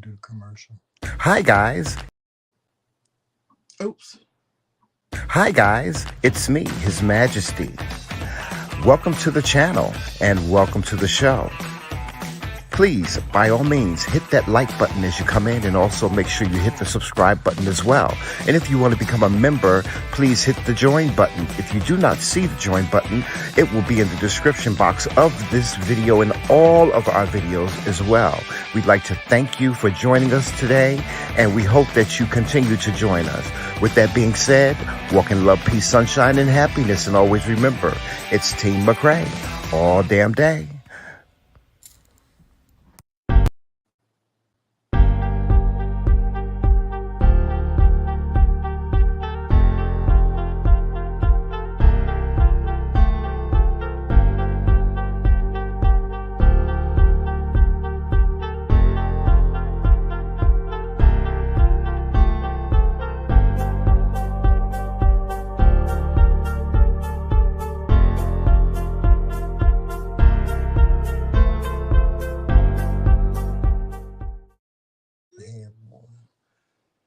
do commercial. Hi guys. Oops. Hi guys, it's me, His Majesty. Welcome to the channel and welcome to the show. Please, by all means, hit that like button as you come in, and also make sure you hit the subscribe button as well. And if you want to become a member, please hit the join button. If you do not see the join button, it will be in the description box of this video and all of our videos as well. We'd like to thank you for joining us today, and we hope that you continue to join us. With that being said, walk in love, peace, sunshine, and happiness, and always remember, it's Team McRae all damn day.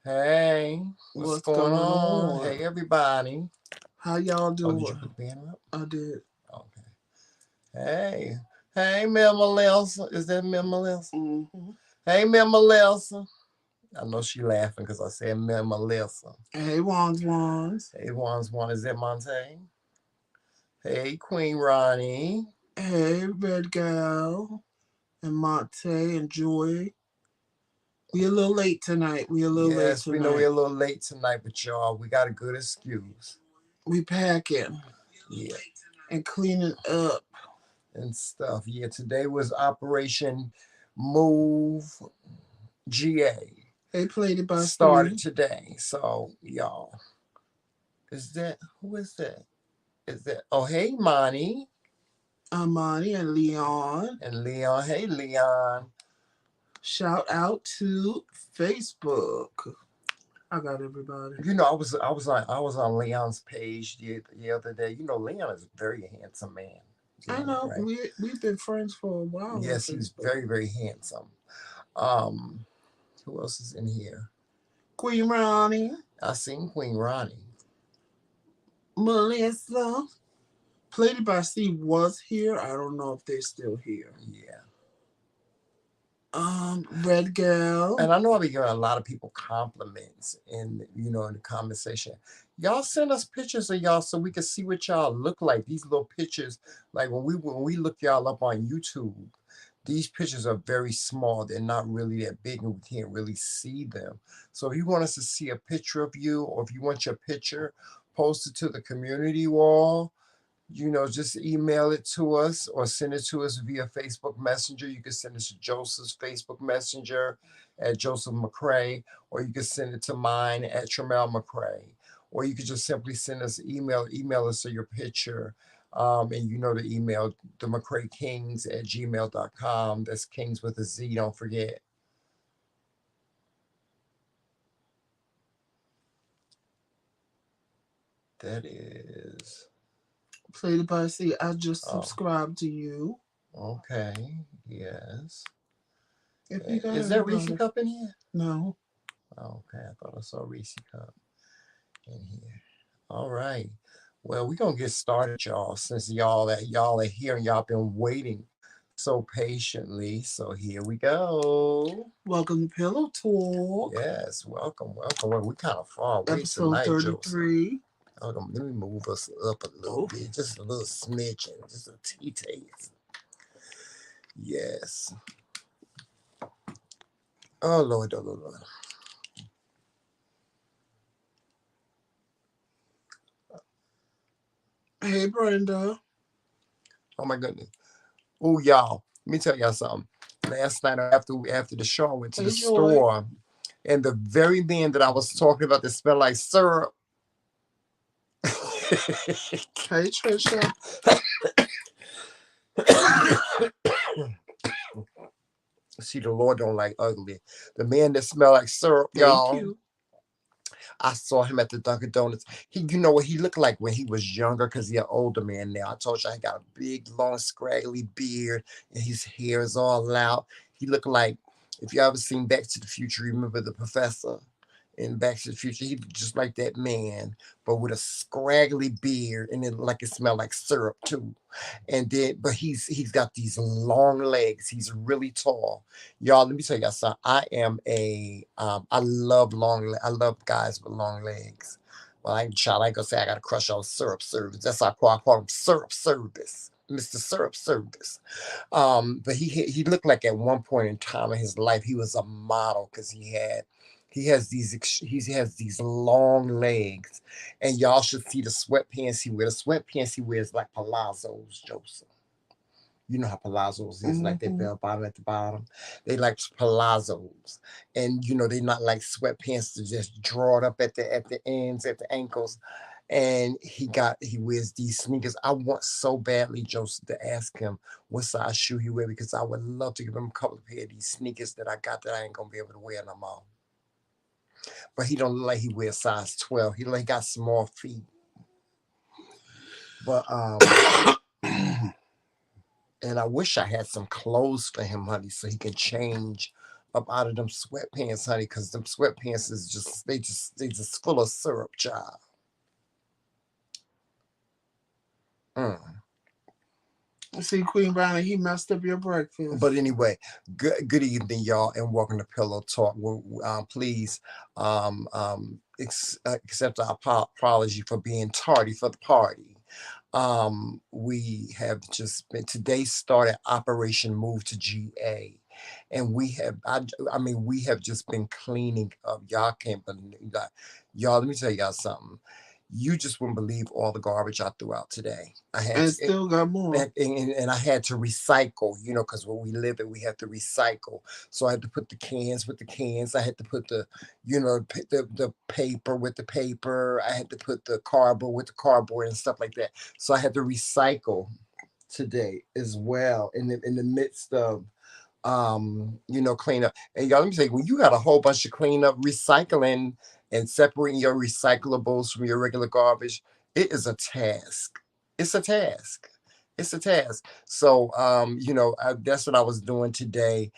Hey, what's going on? Hey, everybody. How y'all doing? Did you put the banner up? I did. Okay. Hey, Mem Melissa. Is that Mem Melissa? Mm-hmm. Hey, Mem Melissa. I know she laughing because I said Mem Melissa. Hey, Wands. Hey, Wands. Is that Monte? Hey, Queen Ronnie. Hey, Red Gal and Monte and Joy. We a little late tonight. We know we're a little late tonight, but y'all, we got a good excuse. We packing. Yeah. And cleaning up. And stuff. Yeah, today was Operation Move GA. They played it by started today. So, y'all. Who is that? Oh, hey, Monty. Monty and Leon. Hey, Leon. Shout out to Facebook. I got everybody. You know, I was on Leon's page the other day. You know, Leon is a very handsome man. I know. Right? We've been friends for a while. Yes, he's very, very handsome. Who else is in here? Queen Ronnie. I seen Queen Ronnie. Melissa. Played by Steve was here. I don't know if they're still here. Yeah. Red Girl. And I know I'll be giving a lot of people compliments in the comment section. Y'all send us pictures of y'all so we can see what y'all look like. These little pictures, like when we look y'all up on YouTube, these pictures are very small. They're not really that big and we can't really see them. So if you want us to see a picture of you, or if you want your picture posted to the community wall, just email it to us or send it to us via Facebook Messenger. You can send it to Joseph's Facebook Messenger at Joseph McRae, or you can send it to mine at TheMcRae, or you could just simply send us email us your picture. And the email, TheMcRaeKingz at gmail.com. That's Kingz with a Z, don't forget. That is... Played by C. I just subscribed to you. Okay. Yes. Is there Reese Cup in here? No. Okay. I thought I saw Reese Cup in here. All right. Well, we're gonna get started, y'all. Since y'all are here and y'all been waiting so patiently. So here we go. Welcome to Pillow Talk. Yes. Welcome. Well, we kind of far away Episode tonight, 33. Joseph. Hold on, let me move us up a little bit, just a little smidgen, just a taste. Yes. Oh Lord. Hey, Brenda. Oh my goodness. Oh, y'all. Let me tell y'all something. Last night after the show, I went to the store, and the very man that I was talking about that smelled like syrup. Hey, Trisha. See, the Lord don't like ugly. The man that smelled like syrup, y'all. Thank you. I saw him at the Dunkin' Donuts. You know what he looked like when he was younger, because he's an older man now. I told you I got a big, long, scraggly beard, and his hair is all out. He looked like If you ever seen Back to the Future, remember the professor in Back to the Future? He looked just like that man, but with a scraggly beard, and it like it smelled like syrup too. And then, but he's got these long legs. He's really tall, y'all. Let me tell y'all something. I love I love guys with long legs. Well, I ain't gonna say I got a crush on syrup service. That's how I call him syrup service, Mr. Syrup Service. But he looked like at one point in time in his life he was a model because he has these long legs, and y'all should see the sweatpants he wears. The sweatpants he wears like palazzos, Joseph. You know how palazzos is, like that bell bottom at the bottom. They like palazzos, and they're not like sweatpants to just draw it up at the ends, at the ankles. And he wears these sneakers. I want so badly, Joseph, to ask him what size shoe he wear, because I would love to give him a couple of pair of these sneakers that I got that I ain't gonna be able to wear no more. But he don't look like he wears size 12. He like got small feet. But and I wish I had some clothes for him, honey, so he can change up out of them sweatpants, honey, because them sweatpants is they just full of syrup, child. See, Queen Bonnie, he messed up your breakfast. But anyway, good evening, y'all, and welcome to Pillow Talk. Please accept our apology for being tardy for the party. We have just been, today started Operation Move to GA, and we have just been cleaning up. Y'all can't believe that. Y'all, let me tell y'all something. You just wouldn't believe all the garbage I threw out today. Still got more. And I had to recycle, because where we live we have to recycle. So I had to put the cans with the cans. I had to put the paper with the paper. I had to put the cardboard with the cardboard and stuff like that. So I had to recycle today as well in the midst of clean up. And y'all, let me say, when you got a whole bunch of cleanup, recycling, and separating your recyclables from your regular garbage, it is a task. It's a task. So, that's what I was doing today.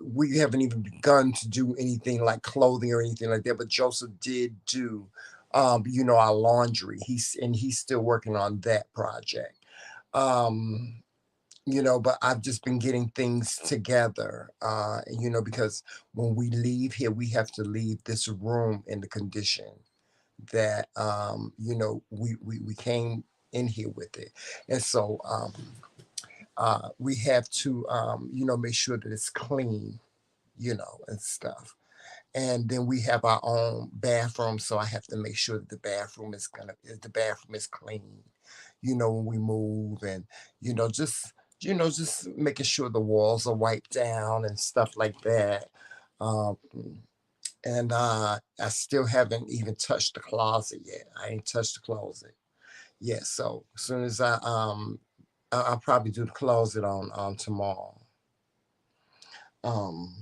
We haven't even begun to do anything like clothing or anything like that, but Joseph did do, our laundry. He's still working on that project. But I've just been getting things together, because when we leave here, we have to leave this room in the condition that, we came in here with it. And so we have to, make sure that it's clean, and stuff. And then we have our own bathroom, so I have to make sure that the bathroom is clean, when we move, and, just making sure the walls are wiped down and stuff like that. And I still haven't even touched the closet yet. I ain't touched the closet yet. So as soon as I'll probably do the closet on tomorrow. Well,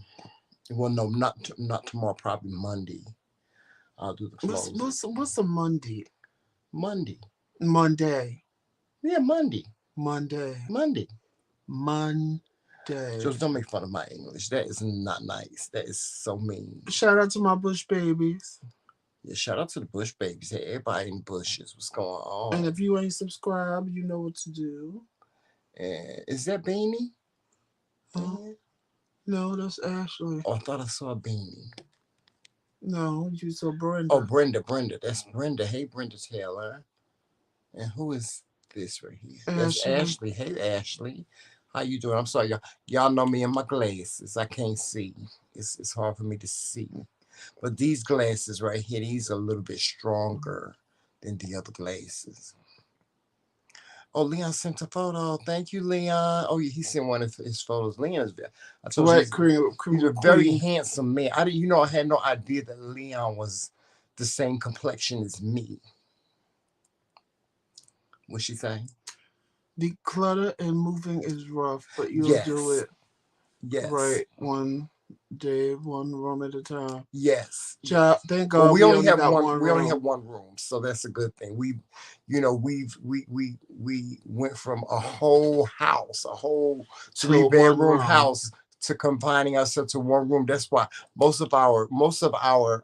no, not tomorrow. Probably Monday. I'll do the closet. What's a Monday? Monday. Monday. Yeah, Monday. Monday. Monday. Monday. Just don't make fun of my English. That is not nice. That is so mean. Shout out to my Bush babies. Yeah, shout out to the Bush babies. Hey, everybody in Bushes. What's going on? And if you ain't subscribed, you know what to do. Is that Beanie? No, that's Ashley. Oh, I thought I saw Beanie. No, you saw Brenda. Oh, Brenda. That's Brenda. Hey, Brenda Taylor. And who is this right here? That's Ashley. Hey, Ashley. How you doing? I'm sorry, y'all know me in my glasses. I can't see. It's hard for me to see. But these glasses right here, these are a little bit stronger than the other glasses. Oh, Leon sent a photo. Thank you, Leon. Oh, yeah, he sent one of his photos. Leon is I told you he's a very handsome man. I had no idea that Leon was the same complexion as me. What's she saying? Declutter and moving is rough, but you'll do it. Yes. Right, one day, one room at a time. Yes. Thank God we only have one. We only have one room, so that's a good thing. We went from a whole house, a whole 3-bedroom house, to confining ourselves to one room. That's why most of our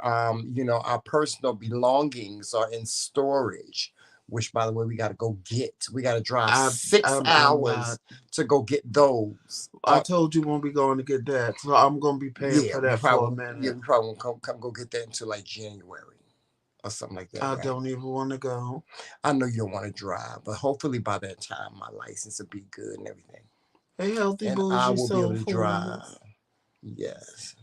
our personal belongings are in storage. Which, by the way, we got to go get. We got to drive 6 hours to go get those. I told you when we going to get that, so I'm gonna be paying for that for a minute. Yeah, we probably won't come go get that until like January or something like that. I don't even want to go. I know you don't want to drive, but hopefully by that time my license will be good and everything. Hey, healthy and bougie, I will be able to drive. Yes,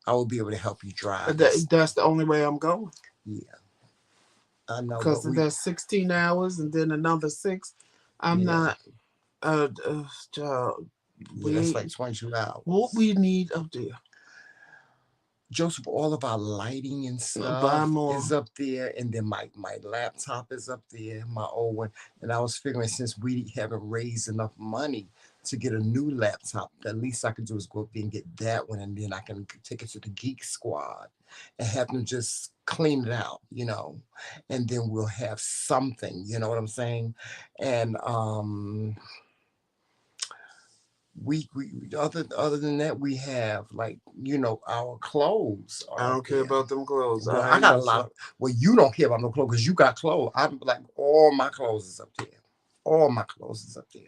I will be able to help you drive. That's the only way I'm going. Yeah. I know, because there's 16 hours and then another 6. I'm not. That's like 22 hours. What we need up there, Joseph, all of our lighting and stuff is up there, and then my laptop is up there, my old one. And I was figuring, since we haven't raised enough money to get a new laptop, the least I could do is go up there and get that one, and then I can take it to the Geek Squad and have them just clean it out, and then we'll have something, you know what I'm saying? And we other than that, we have our clothes. I don't care about them clothes. Well, I got a lot of. Well, you don't care about no clothes because you got clothes. I'm like, all my clothes is up there. All my clothes is up there.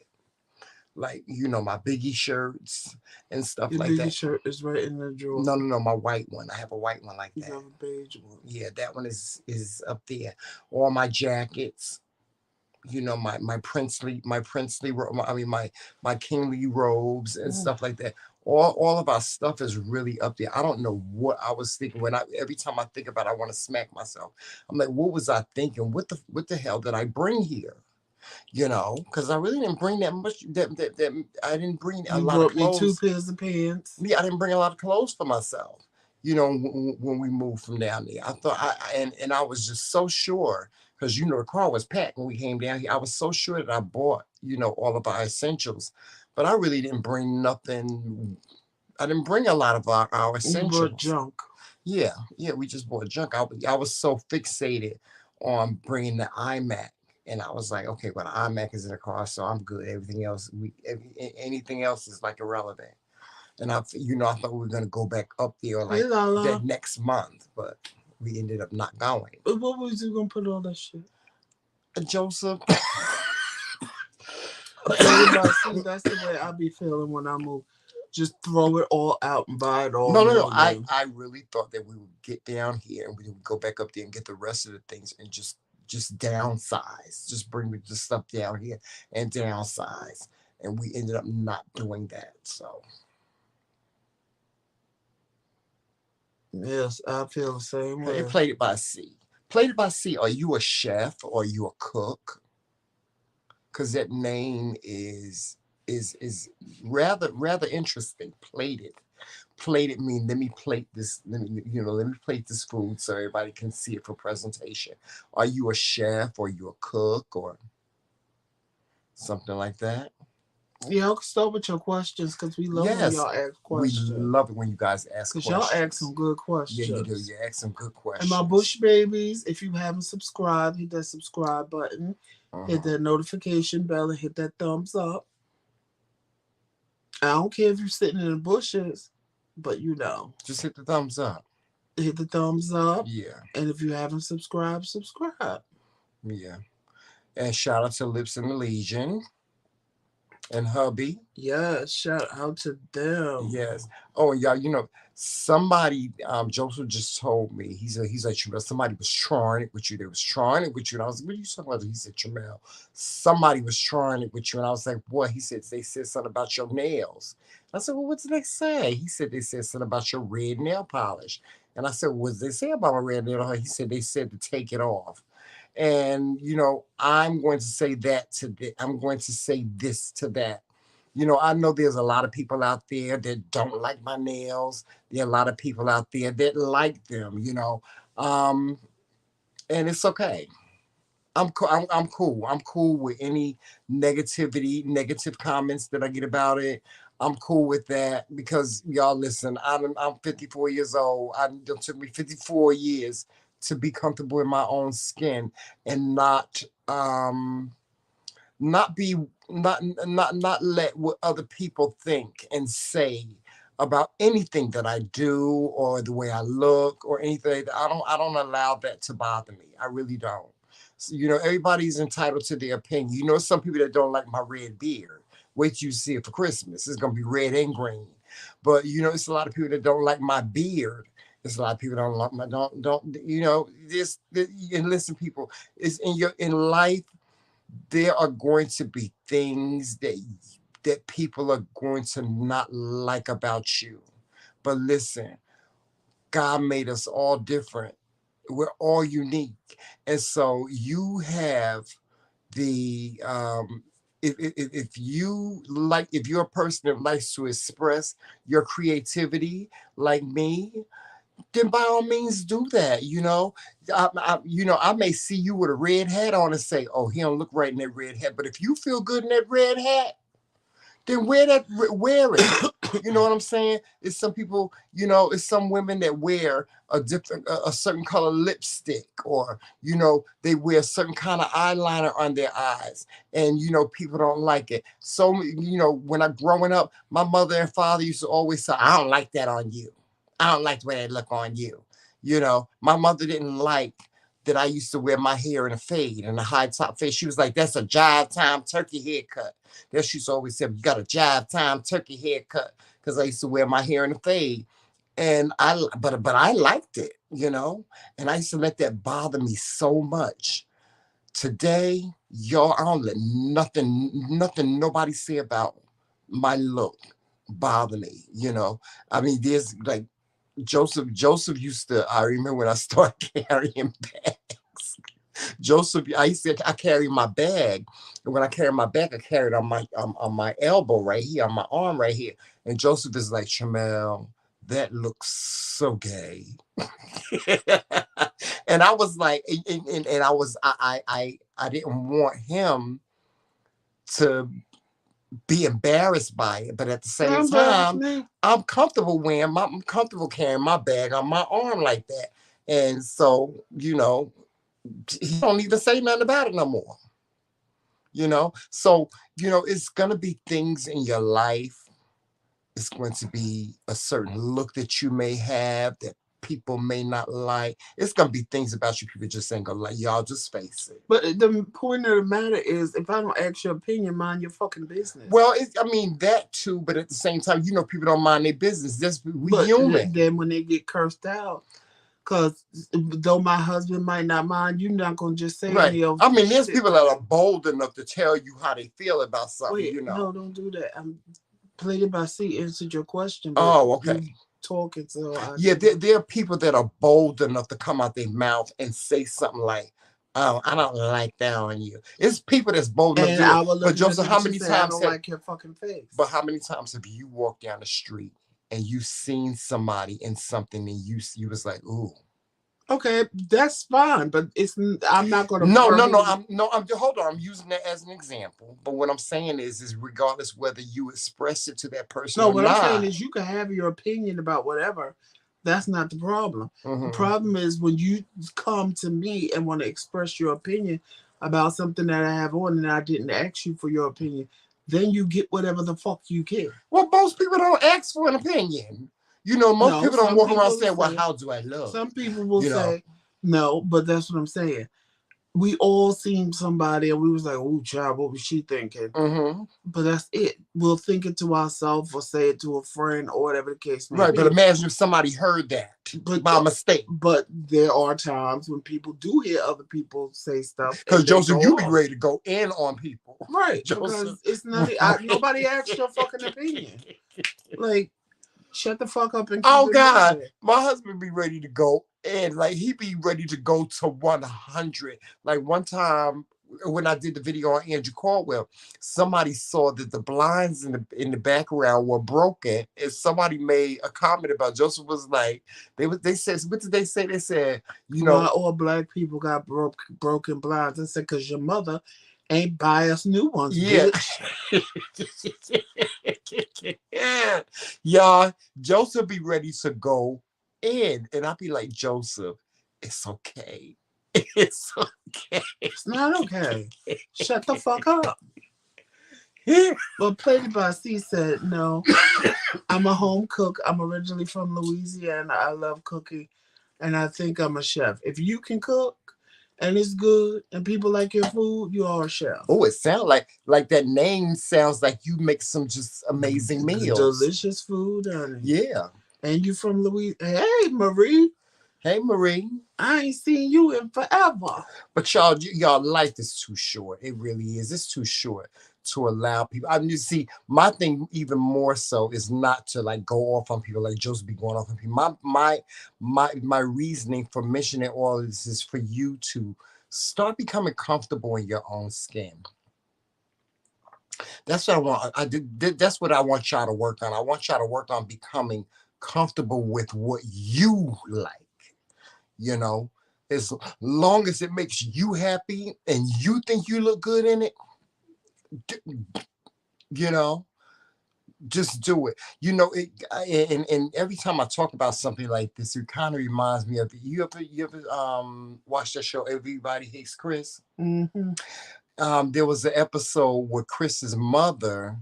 Like, my Biggie shirts and stuff like that. Your Biggie shirt is right in the drawer. No, my white one. I have a white one like that. You have a beige one. Yeah, that one is up there. All my jackets. My princely, my kingly robes and stuff like that. All of our stuff is really up there. I don't know what I was thinking every time I think about it, I want to smack myself. I'm like, what was I thinking? What the hell did I bring here? Because I really didn't bring that much. That I didn't bring a lot of clothes. You brought me 2 pairs of pants. Yeah, I didn't bring a lot of clothes for myself. When we moved from down there, I thought and I was just so sure. Because, the car was packed when we came down here. I was so sure that I bought, all of our essentials. But I really didn't bring nothing. I didn't bring a lot of our essentials. You bought junk. Yeah, we just bought junk. I was so fixated on bringing the iMac. And I was like, okay, well, the iMac is in the car, so I'm good. Everything else, anything else is like irrelevant. And I thought we were going to go back up there like that next month. But we ended up not going. But what was you gonna put all that shit? Joseph. See, that's the way I be feeling when I move. Just throw it all out and buy it all. No. I really thought that we would get down here and we would go back up there and get the rest of the things and just downsize. Just bring the stuff down here and downsize. And we ended up not doing that. So. Yes, I feel the same way. You played it by sea. Played it by sea. Are you a chef or are you a cook? Because that name is rather interesting. Plated. Plated mean let me plate this. Let me plate this food so everybody can see it for presentation. Are you a chef or are you a cook or something like that? Yeah, I'll start with your questions because we love when y'all ask questions. We love it when you guys ask questions. Because y'all ask some good questions. Yeah, you do. You ask some good questions. And my Bush babies, if you haven't subscribed, hit that subscribe button. Hit that notification bell and hit that thumbs up. I don't care if you're sitting in the bushes, but just hit the thumbs up. Hit the thumbs up. Yeah. And if you haven't subscribed, subscribe. Yeah. And shout out to Lips in the Legion. And hubby. Yes, shout out to them. Yes. Oh, and y'all, somebody, Joseph just told me, he's like, Tramel, somebody was trying it with you. They was trying it with you. And I was like, what are you talking about? He said, Tramel, somebody was trying it with you. And I was like, what? He said, they said something about your nails. I said, well, what did they say? He said, they said something about your red nail polish. And I said, what did they say about my red nail polish? He said, they said to take it off. And, I'm going to say that I'm going to say this to that. I know there's a lot of people out there that don't like my nails. There are a lot of people out there that like them, and it's okay. I'm cool. I'm cool with any negative comments that I get about it. I'm cool with that because y'all listen, I'm 54 years old. It took me 54 years to be comfortable in my own skin and not not be not let what other people think and say about anything that I do or the way I look or anything. I don't allow that to bother me. I really don't. So, everybody's entitled to their opinion. Some people that don't like my red beard. Wait till you see it for Christmas. It's gonna be red and green. But it's a lot of people that don't like my beard. There's a lot of people that don't like my don't this and listen, people, it's in life. There are going to be things that people are going to not like about you. But listen, God made us all different. We're all unique. And so you have the if you're a person that likes to express your creativity like me, then by all means do that. I may see you with a red hat on and say, oh, he don't look right in that red hat. But if you feel good in that red hat, then wear it. You know what I'm saying? It's some people, it's some women that wear a certain color lipstick, or they wear a certain kind of eyeliner on their eyes, and people don't like it. So when I'm growing up, my mother and father used to always say, I don't like that on you. I don't like the way they look on you. My mother didn't like that I used to wear my hair in a fade and a high top fade. She was like, that's a jive time turkey haircut. That she used to always say, you got a jive time turkey haircut, because I used to wear my hair in a fade. And but I liked it, and I used to let that bother me so much. Today, y'all, I don't let nothing nobody say about my look bother me. I mean, there's like Joseph used to, I remember when I started carrying bags. Joseph, I carry my bag, and when I carry my bag, I carry it on my elbow right here, on my arm right here. And Joseph is like, Shamel, that looks so gay. And I was like, and I didn't want him to be embarrassed by it, but at the same time, I'm comfortable carrying my bag on my arm like that. And so, he don't even say nothing about it no more. So, it's gonna be things in your life. It's going to be a certain look that you may have that people may not like. It's gonna be things about you people just ain't gonna like. Y'all just face it. But the point of the matter is, if I don't ask your opinion, mind your fucking business. Well, that too, but at the same time, people don't mind their business. We human. Then when they get cursed out, because though my husband might not mind, you're not gonna just say right. any of there's people that are bold enough to tell you how they feel about something. Wait, no, don't do that. I'm playing by C answered your question. Oh, okay. Talking, so there are people that are bold enough to come out their mouth and say something like, oh, I don't like that on you. It's people that's bold enough to do it. But Joseph, how many times I don't like your fucking face? But how many times have you walked down the street and you seen somebody in something and you was like, ooh. Okay, that's fine, but I'm not going to. No. Hold on. I'm using that as an example. But what I'm saying is regardless whether you express it to that person or not. No, what I'm saying is you can have your opinion about whatever. That's not the problem. Mm-hmm. The problem is when you come to me and want to express your opinion about something that I have on and I didn't ask you for your opinion. Then you get whatever the fuck you get. Well, most people don't ask for an opinion. Most people don't walk around saying, well, how do I look? Some people will say, no, but that's what I'm saying. We all seen somebody and we was like, oh, child, what was she thinking? Mm-hmm. But that's it. We'll think it to ourselves or say it to a friend or whatever the case may be. Right, but imagine if somebody heard that by mistake. But there are times when people do hear other people say stuff. Because, Joseph, you be ready to go in on people. Right, Joseph. Because it's not, nobody asked your fucking opinion. Like, shut the fuck up and keep oh God, moving. My husband be ready to go and like he be ready to go to 100. Like one time when I did the video on Andrew Caldwell, somebody saw that the blinds in the background were broken, and somebody made a comment about Joseph was like they said, what did they say? They said, not all black people got broken blinds. I said, because your mother ain't buy us new ones. Yeah. Yeah. Y'all, Joseph be ready to go in. And I'll be like, Joseph, it's okay. It's okay. It's not okay. Shut the fuck up. Well, Plated by C said, no, I'm a home cook. I'm originally from Louisiana. I love cooking, and I think I'm a chef. If you can cook and it's good and people like your food, you are a chef. Oh, it sounds like that name sounds like you make some just amazing meals. Delicious food, honey. Yeah. And you from Louisiana. Hey, Marie. Hey, Marie. I ain't seen you in forever. But y'all life is too short. It really is. It's too short to allow people. I mean, you see, my thing even more so is not to like go off on people like Joseph be going off on people. My reasoning for mentioning all of this is for you to start becoming comfortable in your own skin. That's what I want. That's what I want y'all to work on. I want y'all to work on becoming comfortable with what you like. You know, as long as it makes you happy and you think you look good in it, you know, just do it. You know, and every time I talk about something like this, it kind of reminds me of you ever watch that show Everybody Hates Chris? Mm-hmm. There was an episode where Chris's mother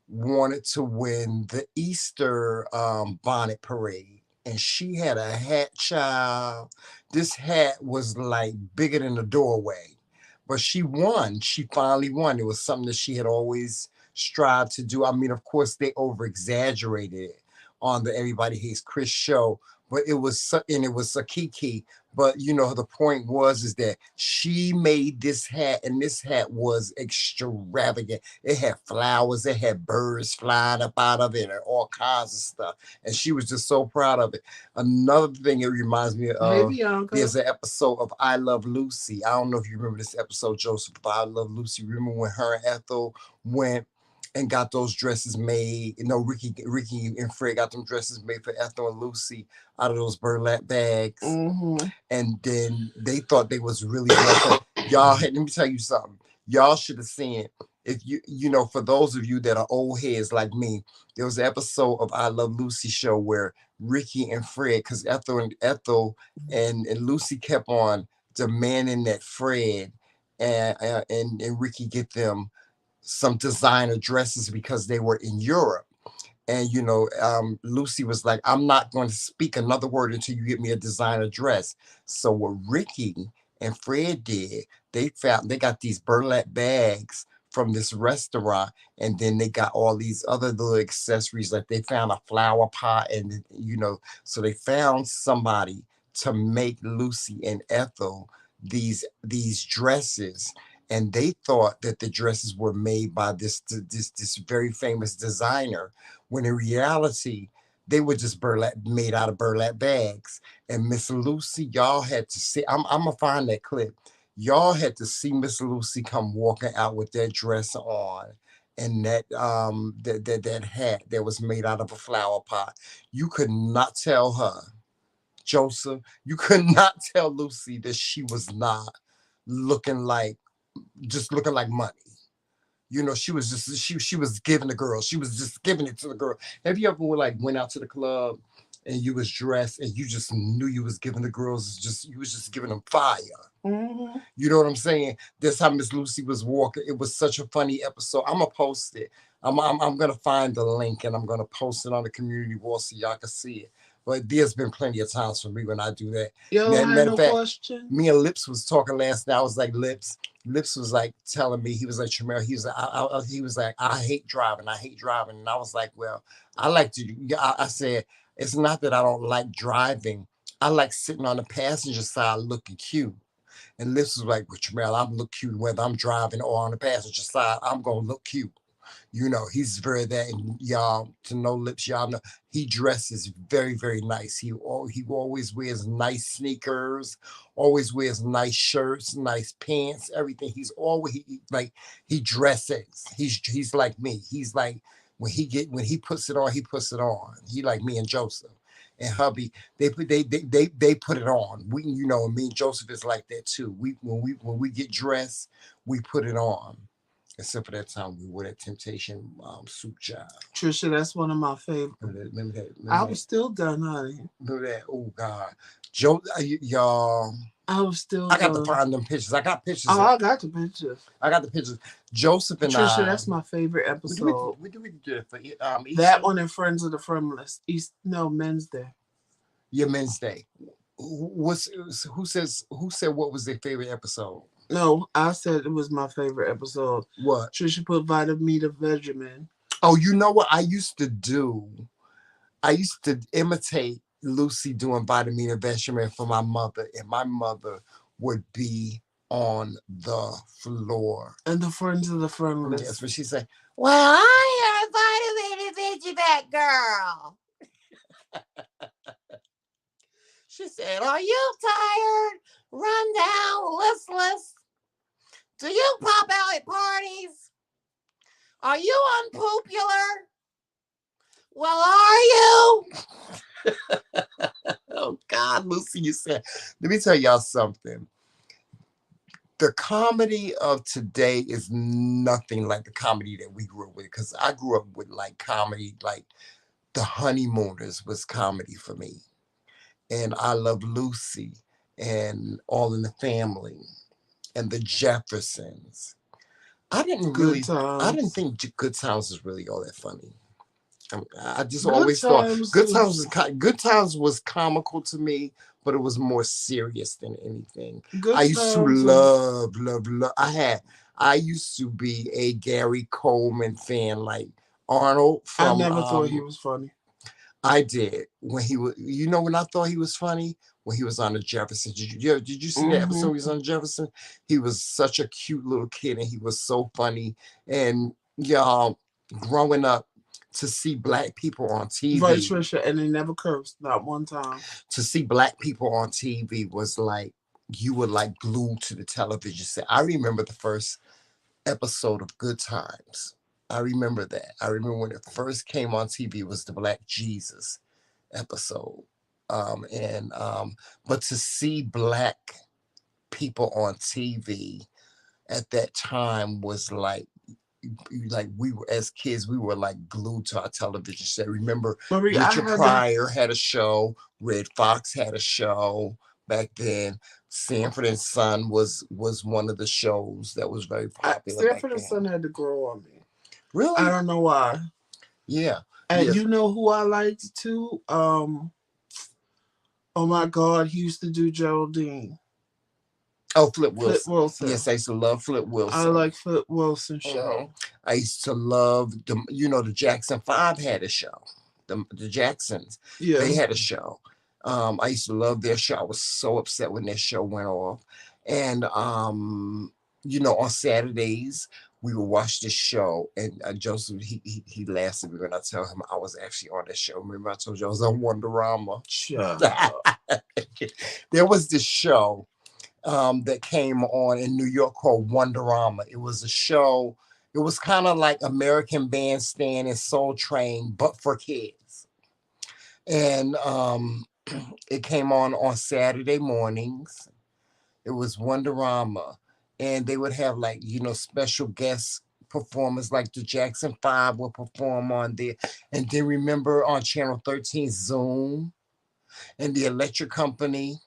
wanted to win the Easter bonnet parade. And she had a hat, child. This hat was like bigger than the doorway. But she won. She finally won. It was something that she had always strived to do. I mean, of course, they over-exaggerated it on the Everybody Hates Chris show. But it was a Kiki. But you know, the point is that she made this hat, and this hat was extravagant. It had flowers, it had birds flying up out of it, and all kinds of stuff. And she was just so proud of it. Another thing it reminds me of, there's an episode of I Love Lucy. I don't know if you remember this episode, Joseph, of I Love Lucy. Remember when her and Ethel went and got those dresses made? You know, Ricky and Fred got them dresses made for Ethel and Lucy out of those burlap bags. Mm-hmm. And then they thought they was really good. Y'all, let me tell you something. Y'all should have seen it. If you know, for those of you that are old heads like me, there was an episode of I Love Lucy show where Ricky and Fred, because Ethel and Lucy kept on demanding that Fred and Ricky get them some designer dresses because they were in Europe. And, you know, Lucy was like, I'm not going to speak another word until you get me a designer dress. So what Ricky and Fred did, they got these burlap bags from this restaurant, and then they got all these other little accessories. Like they found a flower pot, and, you know, so they found somebody to make Lucy and Ethel these dresses. And they thought that the dresses were made by this very famous designer, when in reality, they were just made out of burlap bags. And Miss Lucy, y'all had to see, I'm gonna find that clip. Y'all had to see Miss Lucy come walking out with that dress on and that hat that was made out of a flower pot. You could not tell her, Joseph, you could not tell Lucy that she was not looking like money. You know, she was just she was giving the girl. She was just giving it to the girl. Have you ever went out to the club and you was dressed and you just knew you was giving the girls you was just giving them fire? Mm-hmm. You know what I'm saying? That's how Miss Lucy was walking. It was such a funny episode. I'm gonna post it. I'm gonna find the link and I'm gonna post it on the community wall so y'all can see it. But there's been plenty of times for me when I do that. Matter of fact, question? Me and Lips was talking last night. I was like, Lips was like telling me, he was like, Tramel, he was like, I hate driving. And I was like, well, I like to, I said, it's not that I don't like driving. I like sitting on the passenger side looking cute. And Lips was like, well, Tramel, I'm look cute whether I'm driving or on the passenger side. I'm going to look cute. You know, he's very that, and y'all, to know Lips, y'all know he dresses very, very nice. He always wears nice sneakers, always wears nice shirts, nice pants, everything. He's always he dresses. He's like me. He's like when he puts it on, he puts it on. He like me and Joseph and hubby. They put it on. We, you know, me and Joseph is like that too. When we get dressed, we put it on. Except for that time we wore that Temptation suit job. Trisha, that's one of my favorites. Remember that? I was still done, honey. Remember that? Oh God, y'all. I was still. I got to find them pictures. I got pictures. Oh, I got the pictures. I got the pictures. Joseph and Trisha, that's my favorite episode. We do it for Easter? That one and Friends of the Friendless. Men's Day. Yeah, Men's Day. Who said what was their favorite episode? No, I said it was my favorite episode. What? Trisha put Vitamin Vegemin. Oh, you know what I used to do? I used to imitate Lucy doing Vitamin Vegemin for my mother, and my mother would be on the floor. And the Friends of the Friendless. That's what she said. Well, I am Vitamin Vegemin girl. She said, are you tired, run down, listless? Do you pop out at parties? Are you unpopular? Well, are you? Oh, God, Lucy, you said. Let me tell y'all something. The comedy of today is nothing like the comedy that we grew up with, because I grew up with like comedy, like The Honeymooners was comedy for me. And I love Lucy and All in the Family and the Jeffersons. I didn't think Good Times was really all that funny. I just always thought Good Times was comical to me, but it was more serious than anything. I used to love. I used to be a Gary Coleman fan, like Arnold from. I never thought he was funny. I did when he was. You know when I thought he was funny? When he was on the Jefferson. Did you see that episode he was on Jefferson? He was such a cute little kid and he was so funny. And y'all, growing up to see Black people on TV. Right, Trisha, and they never cursed, not one time. To see Black people on TV was like, you were like glued to the television set. I remember the first episode of Good Times. I remember that. I remember when it first came on TV, it was the Black Jesus episode. But to see Black people on TV at that time was like we were, as kids, we were like glued to our television set. Remember, Marie, Richard Pryor had a show, Red Fox had a show back then. Sanford and Son was one of the shows that was very popular. Sanford and Son had to grow on me. Really? I don't know why. Yeah. And you know who I liked too? Oh my God, he used to do Geraldine. Oh, Flip Wilson. Flip Wilson. Yes, I used to love Flip Wilson. I like Flip Wilson show. I used to love the Jackson 5 had a show. The Jacksons. Yeah. They had a show. I used to love their show. I was so upset when their show went off. And on Saturdays we would watch this show, and Joseph he laughed at me when I tell him I was actually on that show. Remember I told you I was on Wonderama? Sure. There was this show that came on in New York called Wonderama. It was a show. It was kind of like American Bandstand and Soul Train, but for kids. And it came on Saturday mornings. It was Wonderama. And they would have special guest performers like the Jackson 5 would perform on there. And then remember on Channel 13, Zoom and the Electric Company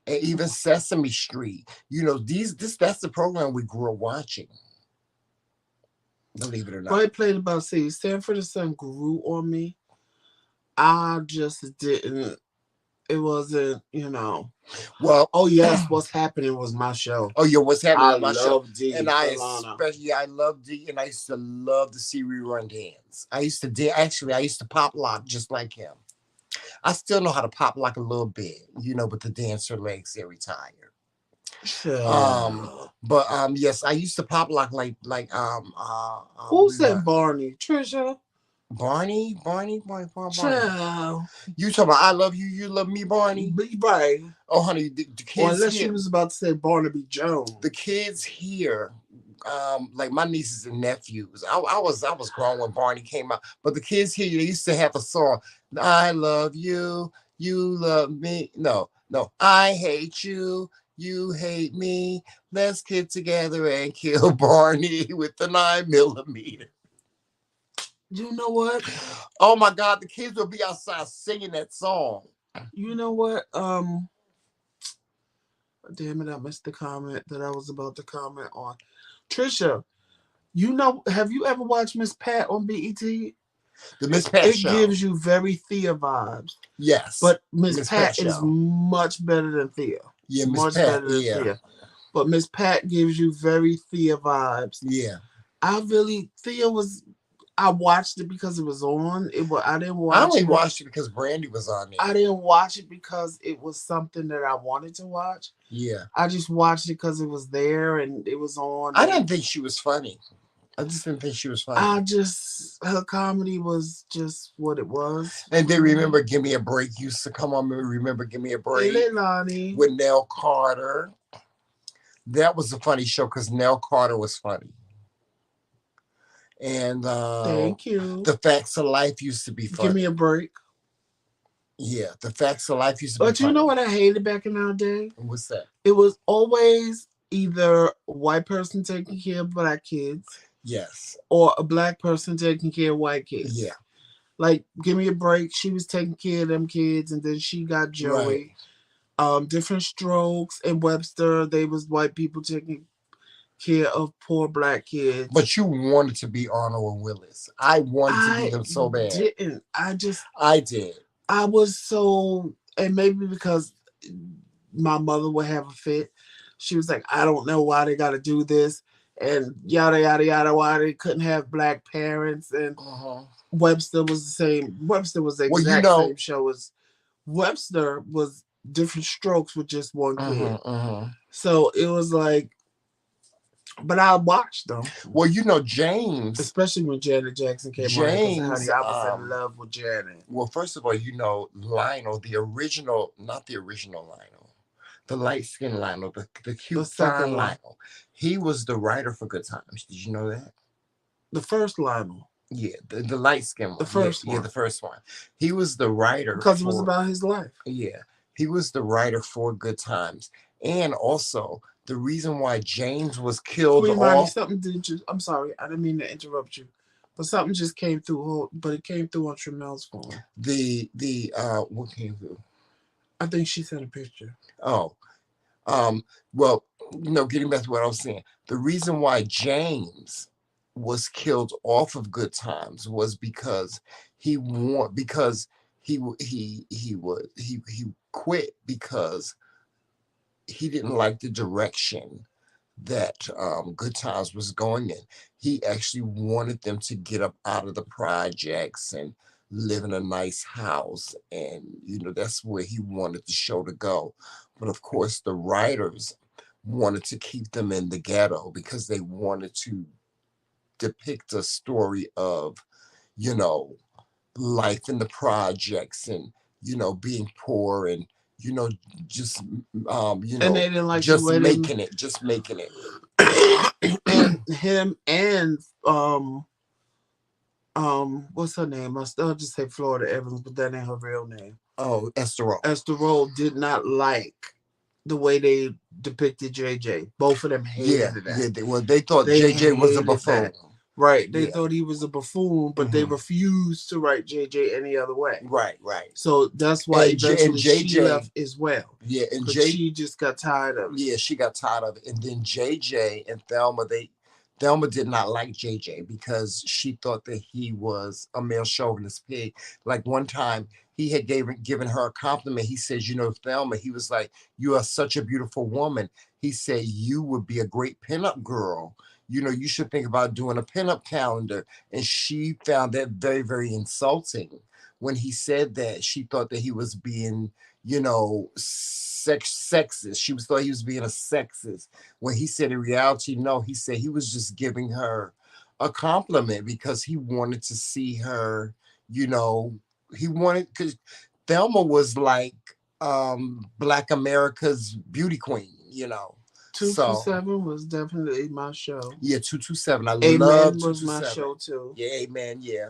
and even Sesame Street. That's the program we grew up watching. Believe it or not. Well, I played about Sanford and Son grew on me. I just didn't. It wasn't, Well, oh yes, What's Happening was my show. Oh yeah, What's Happening was my show. D, and I love D, and I used to love to see Rerun dance. I used to pop lock just like him. I still know how to pop lock a little bit, with the dancer legs, they're retired. Sure. Yes, I used to pop lock like who said Barney? Trisha? Barney. You talking about I love you, you love me, Barney? Right. Oh, honey, the kids. Well, unless you was about to say Barnaby Jones. The kids here, like my nieces and nephews. I was grown when Barney came out, but the kids here, they used to have a song. I love you, you love me. No, I hate you. You hate me. Let's get together and kill Barney with the 9mm. You know what? Oh my God, the kids will be outside singing that song. You know what? Damn it, I missed the comment that I was about to comment on. Trisha, have you ever watched Miss Pat on BET? The Miss Pat It show. gives you very Thea vibes. Yes. But Miss Pat show. is much better than Thea. Yeah, Miss much Pat. better than Thea. But Miss Pat gives you very Thea vibes. Yeah. I watched it because it was on. I didn't watch it. I only watched it because Brandy was on it. I didn't watch it because it was something that I wanted to watch. Yeah. I just watched it because it was there and it was on. I didn't think she was funny. I just didn't think she was funny. Her comedy was just what it was. And then remember, Give Me a Break used to come on. Remember, Give Me a Break with Nell Carter. That was a funny show because Nell Carter was funny. And thank you. The Facts of Life used to be funny. Give Me a Break. Yeah, The Facts of Life used to be funny. But you know what I hated back in our day? What's that? It was always either a white person taking care of black kids. Yes. Or a black person taking care of white kids. Yeah. Like, Give Me a Break, she was taking care of them kids, and then she got Joey. Right. Different Strokes and Webster, they was white people taking care of poor black kids. But you wanted to be Arnold and Willis. I wanted to be them so bad. I did. I was so, and maybe because my mother would have a fit. She was like, I don't know why they got to do this. And yada, yada, yada, why they couldn't have black parents. And Webster was the same. Webster was the exact same show as Webster was Different Strokes with just one kid. So it was like, but I watched them. Well, James. Especially when Janet Jackson came on. Honey, I was in love with Janet. Well, first of all, Lionel, the original, not the original Lionel, the light-skinned Lionel, the cute, fine Lionel. He was the writer for Good Times. Did you know that? The first Lionel. Yeah, the light-skinned one. The first one. Yeah, the first one. He was the writer. Because it was about his life. Yeah. He was the writer for Good Times. And also, the reason why James was killed I'm sorry, I didn't mean to interrupt you. But something just came through, but it came through on Tremel's phone. What came through? I think she sent a picture. Oh. Well, getting back to what I was saying, the reason why James was killed off of Good Times was because he quit because he didn't like the direction that Good Times was going in. He actually wanted them to get up out of the projects and live in a nice house, and that's where he wanted the show to go. But of course, the writers wanted to keep them in the ghetto because they wanted to depict a story of, life in the projects and, being poor and, just, and they didn't like just making it. And him and, what's her name? I'll just say Florida Evans, but that ain't her real name. Oh, Esther Roll. Esther Roll did not like the way they depicted JJ. Both of them hated that. Yeah, they thought JJ was a buffoon. That. Right. They thought he was a buffoon, but they refused to write JJ any other way. Right. So that's why eventually she left as well. Yeah, and she just got tired of it. Yeah, she got tired of it. And then JJ and Thelma did not like JJ because she thought that he was a male chauvinist pig. Like one time he had given her a compliment. He says, Thelma, he was like, you are such a beautiful woman. He said, you would be a great pinup girl. You should think about doing a pinup calendar. And she found that very, very insulting. When he said that, she thought that he was being, sexist. She thought he was being a sexist. When he said in reality, no, he said he was just giving her a compliment because he wanted to see her, because Thelma was like Black America's beauty queen, 227 was definitely my show. Yeah, 227. I love 227. Was my show too. Yeah, Amen. Yeah.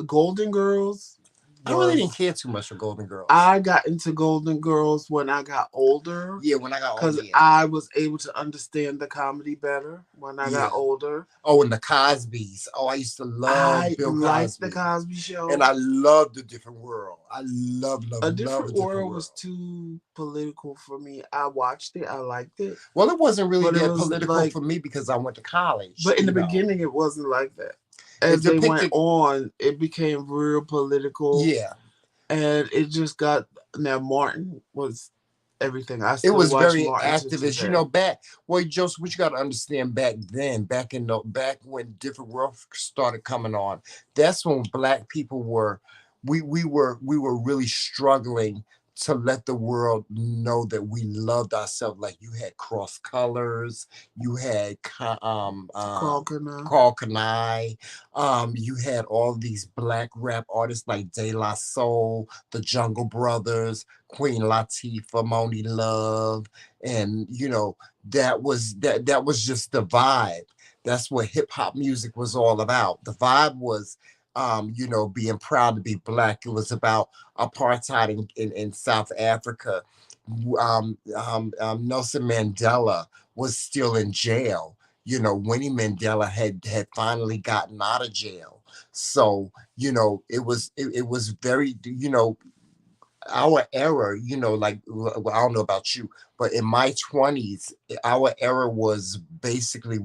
Golden Girls I really didn't care too much for Golden Girls. I got into Golden Girls when I got older. Yeah, when I got older. Because I was able to understand the comedy better when I got older. Oh, and the Cosbys. Oh, I used to love Bill Cosby. I liked the Cosby Show. And I loved A Different World. I love A Different World was too political for me. I watched it. I liked it. Well, it wasn't really that political for me because I went to college. But in the beginning, it wasn't like that. As they went on, it became real political. Yeah. And it just got... Now, Martin was everything. It was very activist. You know, Joseph, what you got to understand back then, back when Different World started coming on, that's when Black people were... We were really struggling to let the world know that we loved ourselves. Like, you had Cross Colors, you had Carl Kanai, you had all these Black rap artists like De La Soul, the Jungle Brothers, Queen Latifah, Moni Love, and you know, that was just the vibe. That's what hip hop music was all about. The vibe was you know, being proud to be Black. It was about apartheid in South Africa. Nelson Mandela was still in jail. You know, Winnie Mandela had finally gotten out of jail. So, you know, it was very, you know, our era, you know, like, well, I don't know about you, but in my 20s, our era was basically,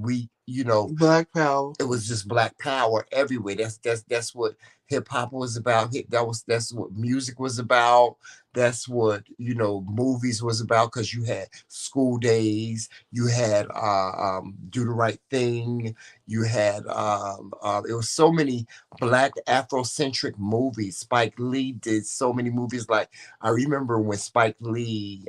you know, Black power. It was just Black power everywhere. That's what hip hop was about. That's what music was about. That's what, you know, movies was about, because you had School Days, you had Do the Right Thing, you had it was so many Black Afrocentric movies. Spike Lee did so many movies. Like, I remember when Spike Lee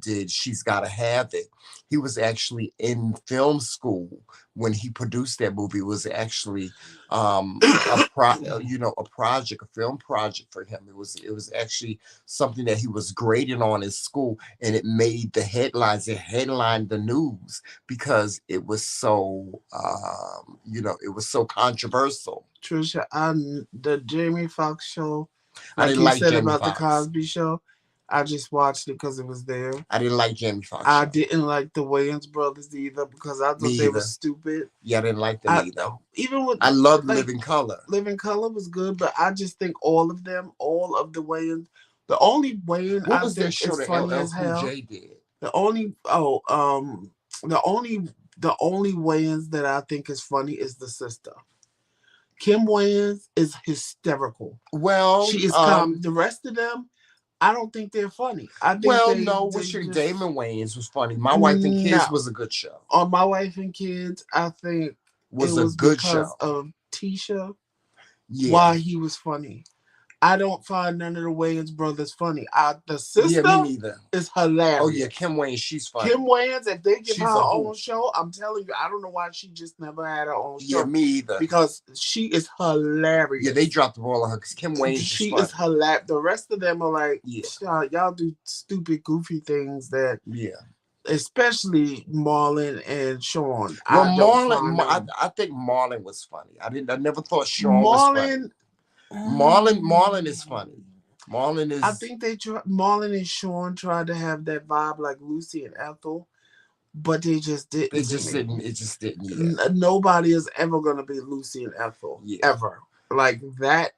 did She's Gotta Have It. He was actually in film school when he produced that movie. It was actually a film project for him. It was actually something that he was grading on in school, and it made the headlines. It headlined the news because it was so you know, it was so controversial. Trisha, the Jamie Foxx show, I didn't like Jamie about Foxx. The Cosby Show, I just watched it because it was there. I didn't like Jamie Foxx. I didn't like the Wayans brothers either because I thought they were stupid. Yeah, I didn't like them either. Even with I loved Living Color. Living Color was good, but I just think all of the Wayans. The only Wayne I think is funny as hell. The only Wayans that I think is funny is the sister. Kim Wayans is hysterical. Well, she is calm. The rest of them, I don't think they're funny. I think Damon Wayans was funny. My Wife and Kids was a good show. On My Wife and Kids, I think was a good show. Because of Tisha, why he was funny. I don't find none of the Wayans brothers funny. The sister me neither. Is hilarious. Oh yeah, Kim Wayans, she's funny. Kim Wayans, if they give her own show, I'm telling you, I don't know why she just never had her own show. Yeah, me either. Because she is hilarious. Yeah, they dropped the ball on her because Kim Wayans is hilarious. The rest of them are like, y'all do stupid, goofy things that especially Marlon and Sean. Well, I think Marlon was funny. I never thought Sean was funny. Marlon is funny. Marlon is. I think Marlon and Sean tried to have that vibe like Lucy and Ethel, but they just didn't. It just didn't. Yeah. Nobody is ever gonna be Lucy and Ethel ever like that,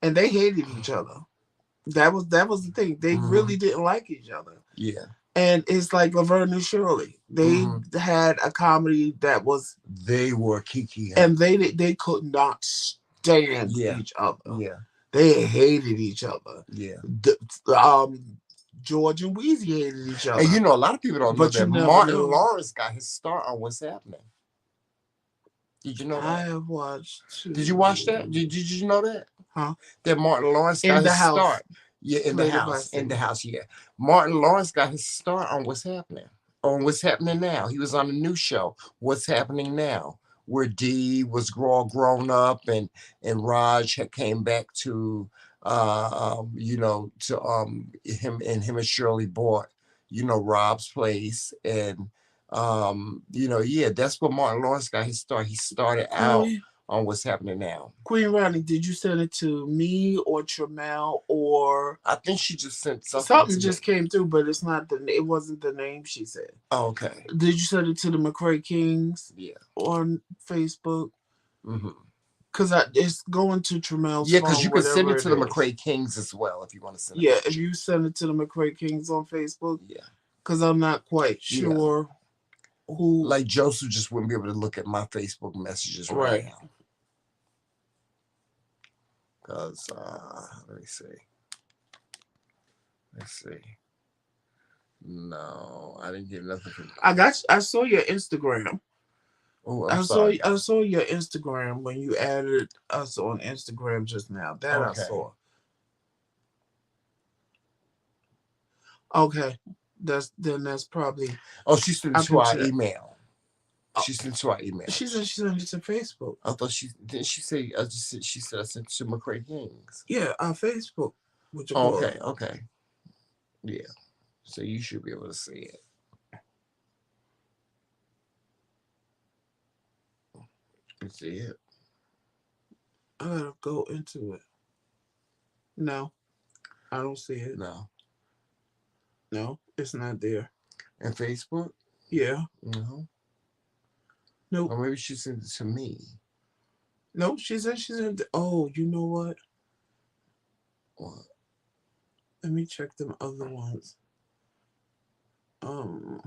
and they hated each other. That was the thing. They really didn't like each other. Yeah. And it's like Laverne and Shirley. They had a comedy that was. They were kiki, and they could not stand each other. Yeah. They hated each other. Yeah. George and Weezy hated each other. And you know, a lot of people don't know that Martin Lawrence got his start on What's Happening. Did you know that? I have watched. Did you watch that? Did you know that? Huh? That Martin Lawrence got his start. Yeah, in the house. In the house, yeah. Martin Lawrence got his start on What's Happening. On What's Happening Now. He was on a new show, What's Happening Now, where Dee was grown up and Raj had came back to you know, to him and Shirley bought, you know, Rob's place, and you know, that's where Martin Lawrence got his start. He started out on what's happening now. Queen Ronnie, did you send it to me or Tramel or? I think she just sent something. Something just came through, but it's not it wasn't the name she said. Oh, okay. Did you send it to the McRaeKingz? Yeah. On Facebook? Mm-hmm. Because it's going to Tramel's Yeah, phone. because you can send it to the is. McRaeKingz as well if you want to send it. Yeah, if you send it to the McRaeKingz on Facebook. Yeah. Because I'm not quite sure who. Like Joseph just wouldn't be able to look at my Facebook messages right now. Because, let me see. Let's see. No, I didn't get nothing from. I saw your Instagram. Oh, I saw your Instagram when you added us on Instagram just now. That I saw. Okay, that's probably. Oh, she sent it to our email. She sent it to our email. She said she sent it to Facebook. I thought she didn't. She say she said I sent it to McRaeKingz. Yeah, our Facebook. Okay. Yeah. So you should be able to see it. You see it? I gotta go into it. No, I don't see it. No, it's not there. And Facebook? Yeah. No. Nope. Or maybe she sent it to me. Nope, she said she sent it. Oh, you know what? What? Let me check them other ones. Oh,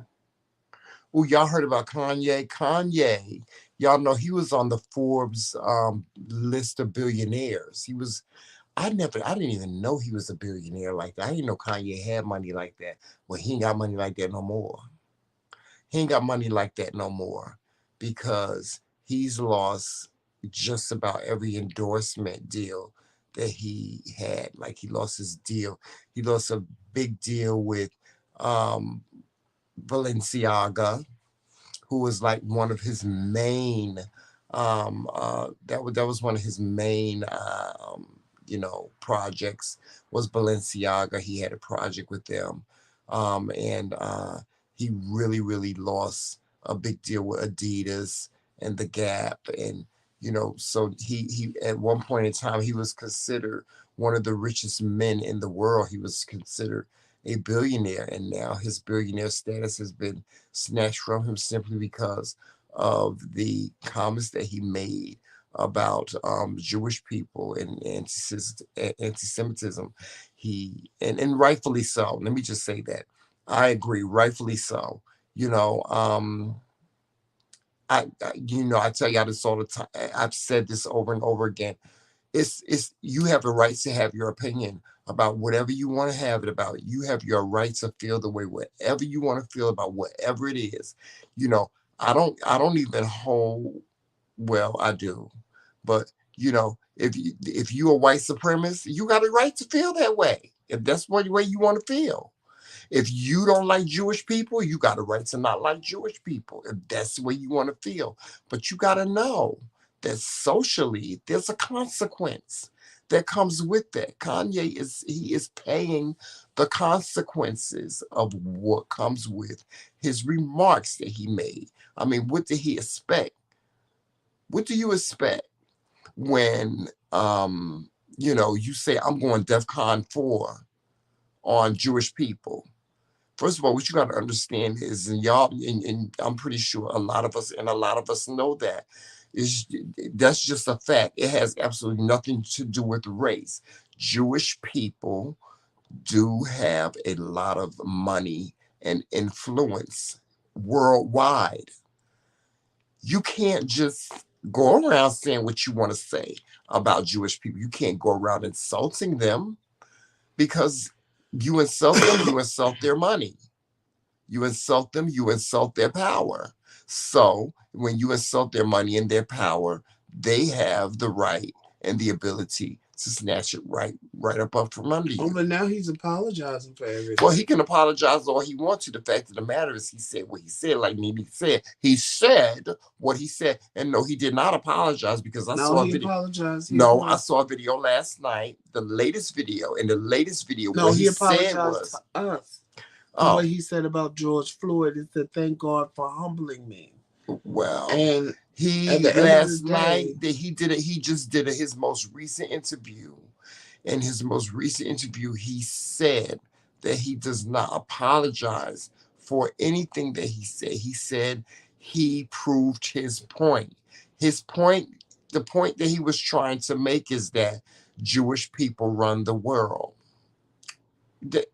y'all heard about Kanye? Kanye, y'all know he was on the Forbes list of billionaires. He was. I didn't even know he was a billionaire like that. I didn't know Kanye had money like that. Well, he ain't got money like that no more. He ain't got money like that no more because he's lost just about every endorsement deal that he had. Like he lost his deal. He lost a big deal with Balenciaga, who was like one of his main that was one of his main projects was Balenciaga. He had a project with them, and he really lost a big deal with Adidas and the Gap, and so he at one point in time he was considered one of the richest men in the world. He was considered a billionaire, and now his billionaire status has been snatched from him simply because of the comments that he made about Jewish people and anti-Semitism. And rightfully so. Let me just say that I agree, rightfully so. I tell y'all this all the time. I've said this over and over again. It's you have the right to have your opinion about whatever you want to have it about. You have your right to feel the way whatever you want to feel about whatever it is. I don't even hold. Well, I do, but if you a white supremacist, you got a right to feel that way. If that's what way you want to feel. If you don't like Jewish people, you got a right to not like Jewish people. If that's the way you want to feel, but you got to know that socially there's a consequence that comes with that. Kanye is paying the consequences of what comes with his remarks that he made. I mean, what did he expect? What do you expect when you say I'm going DEFCON 4 on Jewish people? First of all, what you got to understand is, and y'all, and I'm pretty sure a lot of us know that, that's just a fact. It has absolutely nothing to do with race. Jewish people do have a lot of money and influence worldwide. You can't just go around saying what you want to say about Jewish people. You can't go around insulting them, because you insult them, you insult their money. You insult them, you insult their power. So when you insult their money and their power, they have the right and the ability to snatch it right up from under you. Oh, but now he's apologizing for everything. Well, he can apologize all he wants to. The fact of the matter is he said what he said, like Nene said. He said what he said. And no, he did not apologize, because I saw a video. Apologized. I saw a video last night, the latest video. And the latest video, no, what he apologized said was, to us. What he said about George Floyd is to thank God for humbling me. Well, and At the end of last the night day, that he did it. He just did his most recent interview. In his most recent interview, he said that he does not apologize for anything that he said. He said he proved his point. His point, the point that he was trying to make is that Jewish people run the world. That-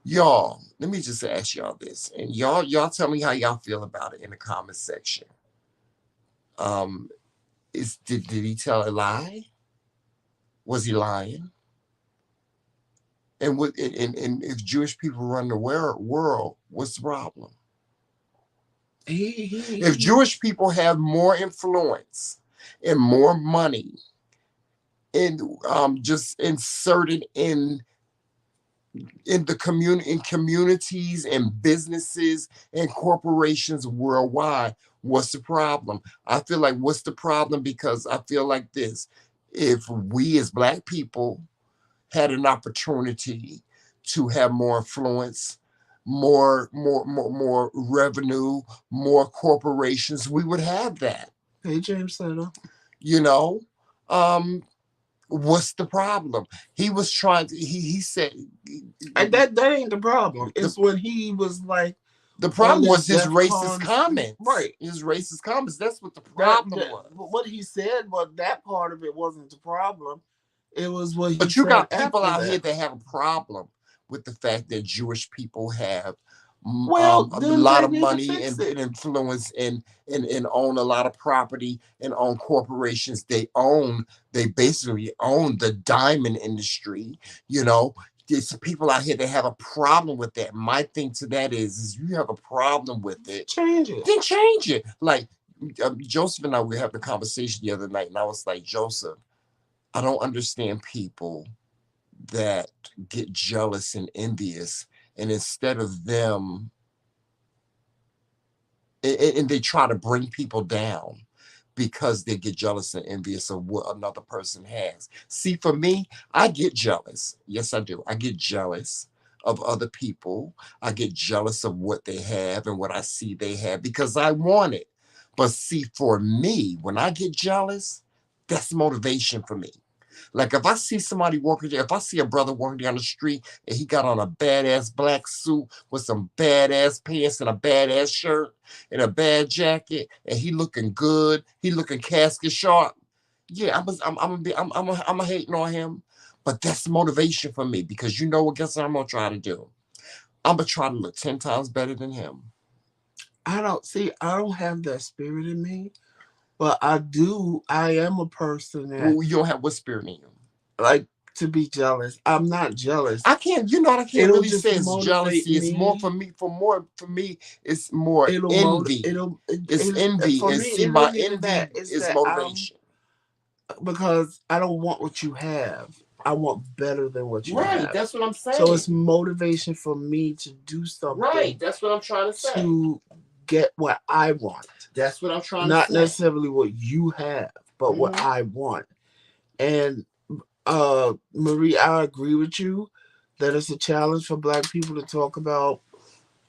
y'all, let me just ask y'all this, and y'all tell me how y'all feel about it in the comment section. Did he tell a lie? Was he lying? And if Jewish people run the world, what's the problem? If Jewish people have more influence and more money, and just inserted in the community, in communities and businesses and corporations worldwide, what's the problem? I feel like what's the problem? Because I feel like this: if we as Black people had an opportunity to have more influence, more revenue, more corporations, we would have that. Hey, James Sutter. You know, what's the problem? He was trying to. He said, and that ain't the problem. It's when he was like. The problem was his racist comments. Right. His racist comments. That's what the problem was. What he said, but that part of it wasn't the problem. It was what he said. But you got people out here that have a problem with the fact that Jewish people have a lot of money and influence and own a lot of property and own corporations. They basically own the diamond industry, you know. There's people out here that have a problem with that. My thing to that is you have a problem with it, change it. Then change it. Like Joseph and I were having a conversation the other night, and I was like, Joseph, I don't understand people that get jealous and envious, and instead of them, and they try to bring people down because they get jealous and envious of what another person has. See, for me, I get jealous. Yes, I do. I get jealous of other people. I get jealous of what they have and what I see they have because I want it. But see, for me, when I get jealous, that's motivation for me. Like if I see somebody walking, if I see a brother walking down the street and he got on a badass black suit with some badass pants and a badass shirt and a bad jacket, and he looking good, he looking casket sharp. Yeah, I'm hating on him, but that's motivation for me because you know what? Guess what I'm gonna try to do? I'm gonna try to look 10 times better than him. I don't have that spirit in me. But I am a person that... Well, you don't have what spirit in you? Like, to be jealous. I'm not jealous. I can't really say it's jealousy. It's more for me. For me, it's more envy. It's envy. For and me, see, my envy is motivation. Because I don't want what you have. I want better than what you have. Right, that's what I'm saying. So it's motivation for me to do something. Right, that's what I'm trying to say. To get what I want. That's what I'm trying to say. Not necessarily what you have, but what I want. And Marie, I agree with you that it's a challenge for Black people to talk about,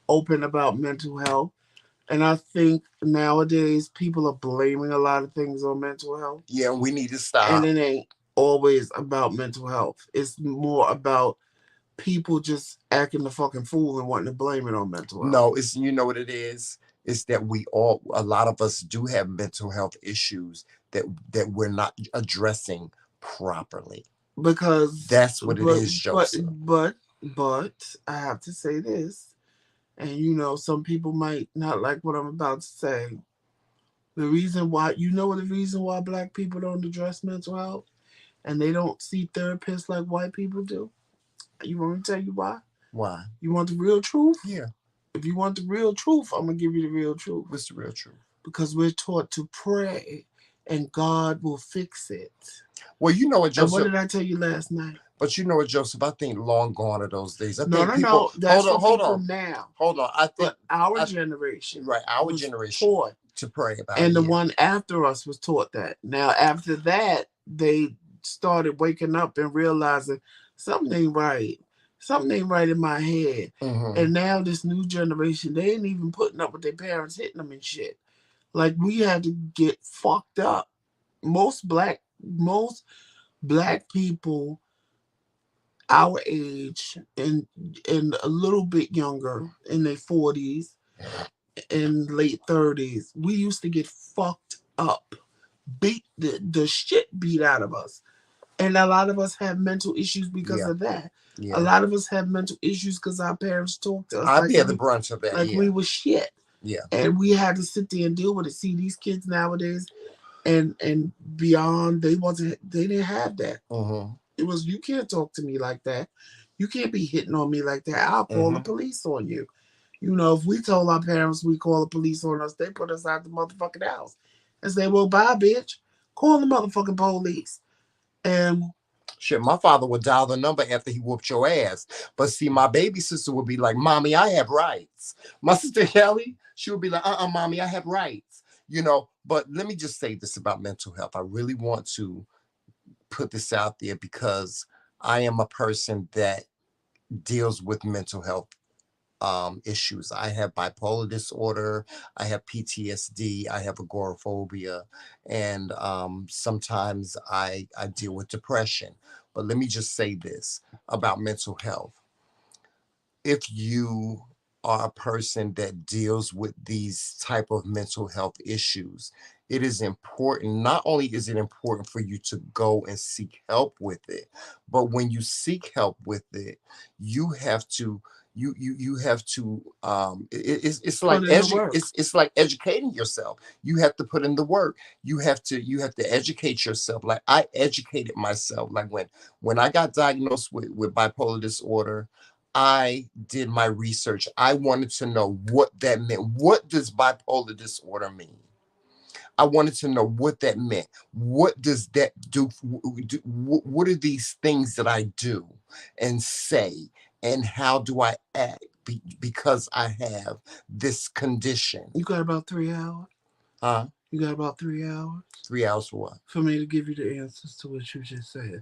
open about mental health. And I think nowadays people are blaming a lot of things on mental health. Yeah, we need to stop. And it ain't always about mental health. It's more about people just acting the fucking fool and wanting to blame it on mental health. No, you know what it is? It's that a lot of us do have mental health issues that we're not addressing properly. Because that's what it is, Joseph. But I have to say this, and you know, some people might not like what I'm about to say. The reason why Black people don't address mental health and they don't see therapists like white people do? You want me to tell you why? Why? You want the real truth? Yeah. If you want the real truth, I'm going to give you the real truth. What's the real truth? Because we're taught to pray and God will fix it. Well, you know what, Joseph. And what did I tell you last night? But you know what, Joseph, I think long gone are those days. No. That's hold on. Now. Hold on. I think our generation. Right, our generation. Taught to pray about it. And the one after us was taught that. Now, after that, they started waking up and realizing something ain't right. Something ain't right in my head. And now this new generation, they ain't even putting up with their parents hitting them and shit. Like we had to get fucked up. Most black people our age and a little bit younger in their 40s and late 30s, we used to get fucked up, beat the shit beat out of us. And a lot of us have mental issues because Yeah. of that. Yeah. A lot of us have mental issues because our parents talked to us I bear the brunt of that. like we were shit. Yeah. And we had to sit there and deal with it. See, these kids nowadays and beyond, they didn't have that. Mm-hmm. It was, you can't talk to me like that. You can't be hitting on me like that. I'll call the police on you. You know, if we told our parents we call the police on us, they put us out the motherfucking house and say, well, bye, bitch. Call the motherfucking police. And shit, my father would dial the number after he whooped your ass. But see, my baby sister would be like, Mommy, I have rights. My sister Kelly, she would be like, Mommy, I have rights. You know, but let me just say this about mental health. I really want to put this out there because I am a person that deals with mental health issues. I have bipolar disorder, I have PTSD, I have agoraphobia, and sometimes I deal with depression. But let me just say this about mental health. If you are a person that deals with these type of mental health issues, it is important. Not only is it important for you to go and seek help with it, but when you seek help with it, you have to you have to it's like it's like educating yourself. You have to put in the work. You have to educate yourself. Like I educated myself. Like when I got diagnosed with bipolar disorder, I did my research. I wanted to know what that meant. What does bipolar disorder mean? I wanted to know what that meant. What does that do? What are these things that I do and say? And how do I act because I have this condition? You got about 3 hours? Huh? You got about 3 hours? 3 hours for what? For me to give you the answers to what you just said.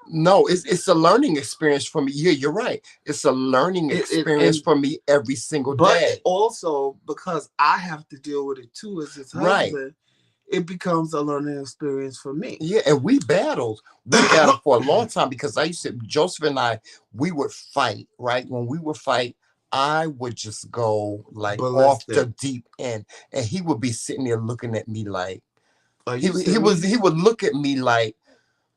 No, it's a learning experience for me. Yeah, you're right. It's a learning experience for me every single day. But also because I have to deal with it too as his husband, it becomes a learning experience for me. Yeah, and we battled. We battled for a long time because Joseph and I, we would fight, right? When we would fight, I would just go like off the deep end. And he would be sitting there looking at me like, he would look at me like,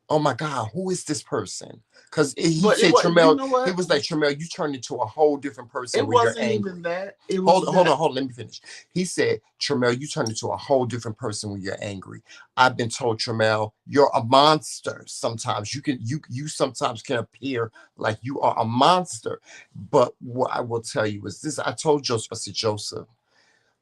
oh my God, who is this person? Because he said, Tramel, you know, he was like, Tramel, you turned into a whole different person. It wasn't even that. It was hold on, let me finish. He said, Tramel, you turned into a whole different person when you're angry. I've been told, Tramel, you're a monster. Sometimes you sometimes can appear like you are a monster. But what I will tell you is this. I told Joseph, I said, Joseph,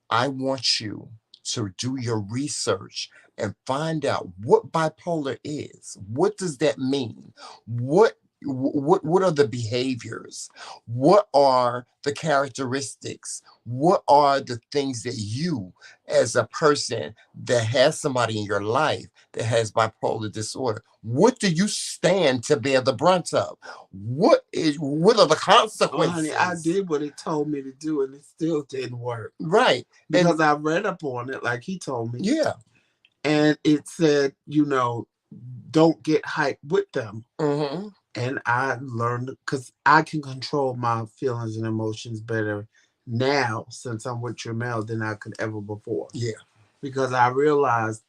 I want you to do your research and find out what bipolar is. What does that mean? What are the behaviors? What are the characteristics? What are the things that you, as a person that has somebody in your life that has bipolar disorder, what do you stand to bear the brunt of? What are the consequences? Well, honey, I did what it told me to do, and it still didn't work. Right. Because I read up on it, like he told me. Yeah. And it said, you know, don't get hyped with them. Mm-hmm. And I learned, because I can control my feelings and emotions better now since I'm with Tramel than I could ever before. Yeah. Because I realized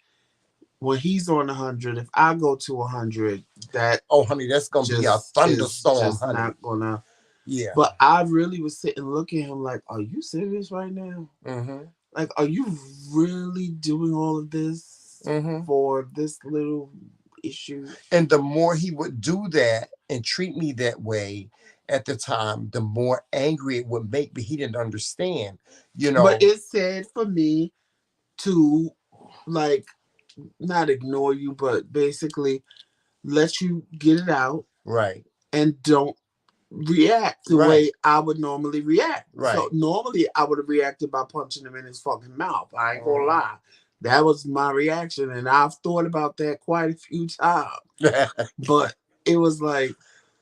when he's on 100, if I go to 100, honey, that's going to be a thunderstorm, honey. Not going to. Yeah. But I really was sitting looking at him like, are you serious right now? Mm-hmm. Like, are you really doing all of this for this little issue? And the more he would do that and treat me that way at the time, the more angry it would make me. He didn't understand, you know. But it said for me to, like, not ignore you, but basically let you get it out. Right. And don't react the way I would normally react. Right. So normally I would have reacted by punching him in his fucking mouth. I ain't gonna lie. That was my reaction. And I've thought about that quite a few times. But it was like,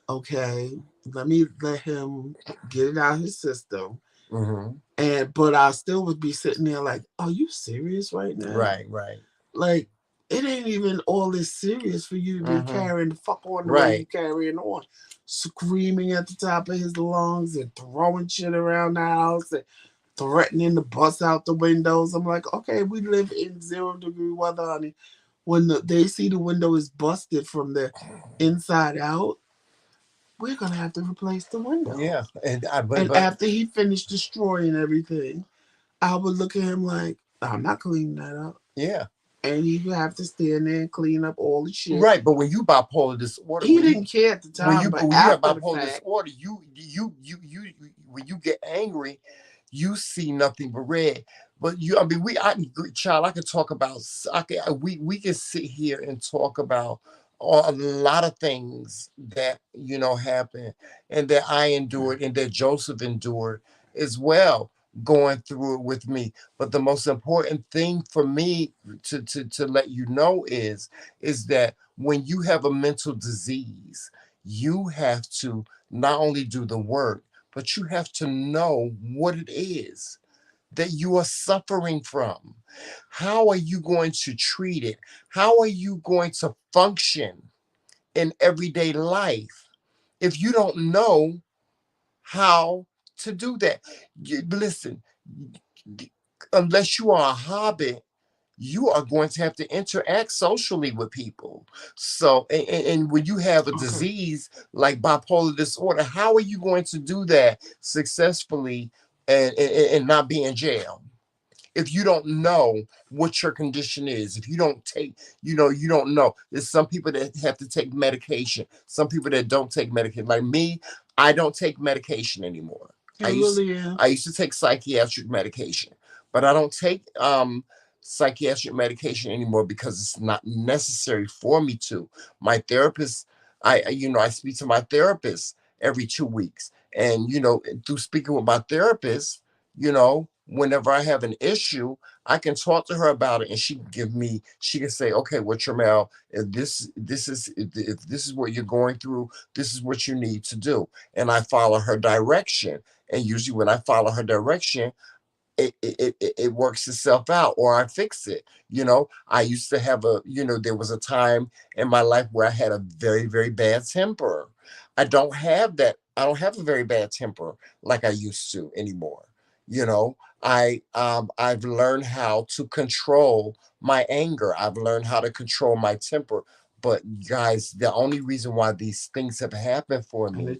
okay, let him get it out of his system. But I still would be sitting there like, are you serious right now? Right, right. Like, it ain't even all this serious for you to be carrying the fuck on the way you carrying on. Screaming at the top of his lungs and throwing shit around the house and threatening to bust out the windows. I'm like, okay, we live in 0-degree weather, honey. When they see the window is busted from the inside out, we're gonna have to replace the window. Yeah, and after he finished destroying everything, I would look at him like, I'm not cleaning that up. Yeah. And he would have to stand there and clean up all the shit. Right, but when you bipolar disorder, he didn't care at the time. When you have bipolar disorder, you when you get angry, you see nothing but red. But child, I could talk about. We can sit here and talk about a lot of things that happen and that I endured and that Joseph endured as well, going through it with me. But the most important thing for me to let you know is that when you have a mental disease, you have to not only do the work, but you have to know what it is that you are suffering from. How are you going to treat it? How are you going to function in everyday life if you don't know how to do that? Listen, unless you are a hobbit, you are going to have to interact socially with people. So, and when you have a disease like bipolar disorder, how are you going to do that successfully and not be in jail? If you don't know what your condition is, if you don't take, you don't know. There's some people that have to take medication, some people that don't take medication. Like me, I don't take medication anymore. I used to take psychiatric medication, but I don't take psychiatric medication anymore because it's not necessary for me to. My therapist, I speak to my therapist every 2 weeks, and through speaking with my therapist, whenever I have an issue, I can talk to her about it, and she can say, okay, well, Tramel, if this is what you're going through, this is what you need to do. And I follow her direction. And usually when I follow her direction, it works itself out, or I fix it. I used to have there was a time in my life where I had a very, very bad temper. I don't have that. I don't have a very bad temper like I used to anymore. I've learned how to control my anger. I've learned how to control my temper. But guys, the only reason why these things have happened for me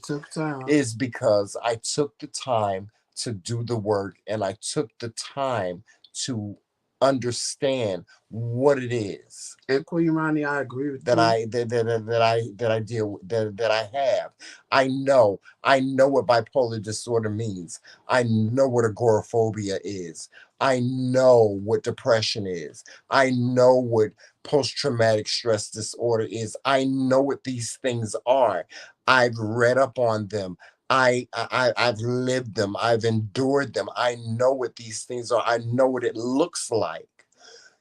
is because I took the time to do the work, and I took the time to understand what it is. And Queen Ronnie, I agree with that I deal with, that I have. I know what bipolar disorder means. I know what agoraphobia is. I know what depression is. I know what post-traumatic stress disorder is. I know what these things are. I've read up on them. I've lived them. I've endured them. I know what these things are. I know what it looks like.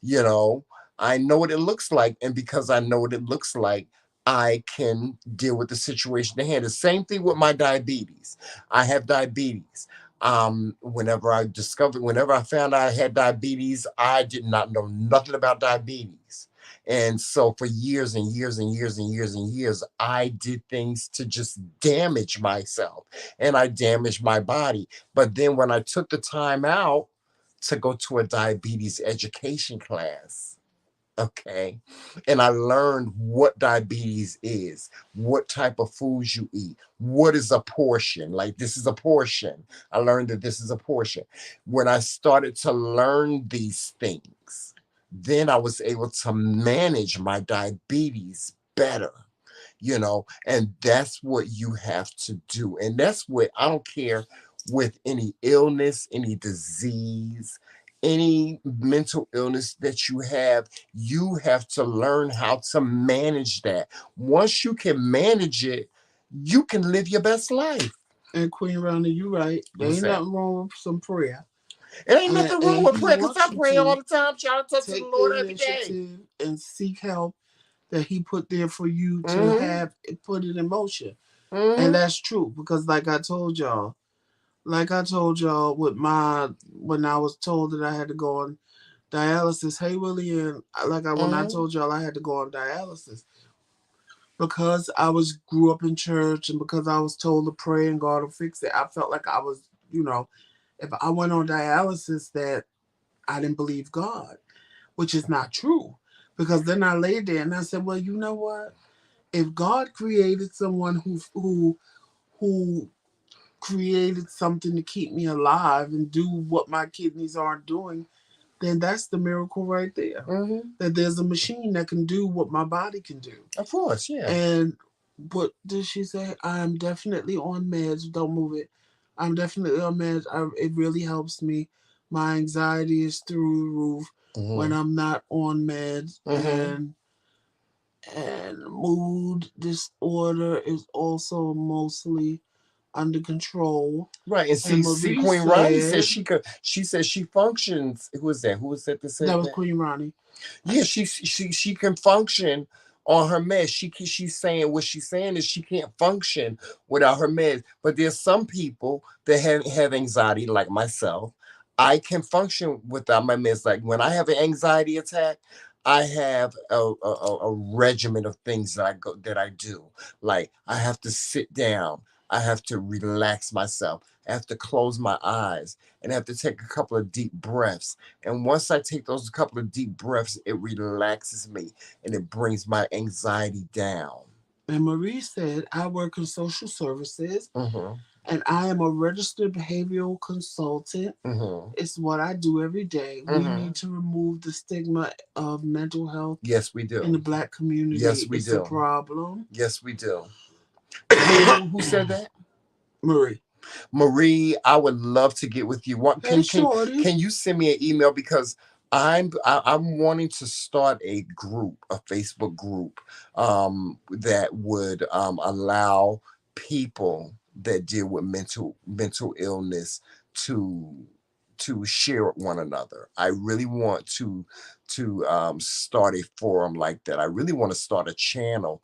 I know what it looks like. And because I know what it looks like, I can deal with the situation at hand. The same thing with my diabetes. I have diabetes. Whenever I found out I had diabetes, I did not know nothing about diabetes. And so for years and years and years and years and years, I did things to just damage myself, and I damaged my body. But then when I took the time out to go to a diabetes education class, okay, and I learned what diabetes is, what type of foods you eat, what is a portion, like this is a portion. I learned that this is a portion. When I started to learn these things, then I was able to manage my diabetes better, and that's what you have to do. And that's what, I don't care with any illness, any disease, any mental illness that you have to learn how to manage that. Once you can manage it, you can live your best life. And Queen Ronnie, you're right. There ain't nothing wrong with some prayer. It ain't nothing wrong with prayer, because I pray all the time, trying to touch the Lord every day. And seek help that He put there for you to have put it in motion. And that's true, because like I told y'all, like I told y'all when I was told that I had to go on dialysis. Hey, Willie, and when I Mm-hmm. told y'all I had to go on dialysis because grew up in church and because I was told to pray and God will fix it. I felt like I was, if I went on dialysis, that I didn't believe God, which is not true. Because then I lay there and I said, well, you know what? If God created someone who created something to keep me alive and do what my kidneys aren't doing, then that's the miracle right there. Mm-hmm. That there's a machine that can do what my body can do. Of course, yeah. And what did she say? I am definitely on meds. Don't move it. I'm definitely on meds. It really helps me. My anxiety is through the roof when Mm-hmm. I'm not on meds, Mm-hmm. and mood disorder is also mostly under control. Right, and And see, Marie Queen Ronnie says said she could. She says she functions. Who was that? Who was that that said was that? Queen Ronnie. Yeah, she can function on her meds. She's saying what she's saying is she can't function without her meds. But there's some people that have anxiety, like myself. I can function without my meds. Like when I have an anxiety attack, I have a regimen of things that I do. Like I have to sit down. I have to relax myself. I have to close my eyes and I have to take a couple of deep breaths. And once I take those couple of deep breaths, it relaxes me and it brings my anxiety down. And Marie said, I work in social services Mm-hmm. and I am a registered behavioral consultant. Mm-hmm. It's what I do every day. We Mm-hmm. need to remove the stigma of mental health Yes, we in the do. Black community. Yes, we It's a do. problem. Yes, we do. Who said that? Marie. Marie, I would love to get with you. What Hey, Shorty. can you send me an email because I'm wanting to start a group, a Facebook group, that would allow people that deal with mental illness to share with one another. I really want to start a forum like that. I really want to start a channel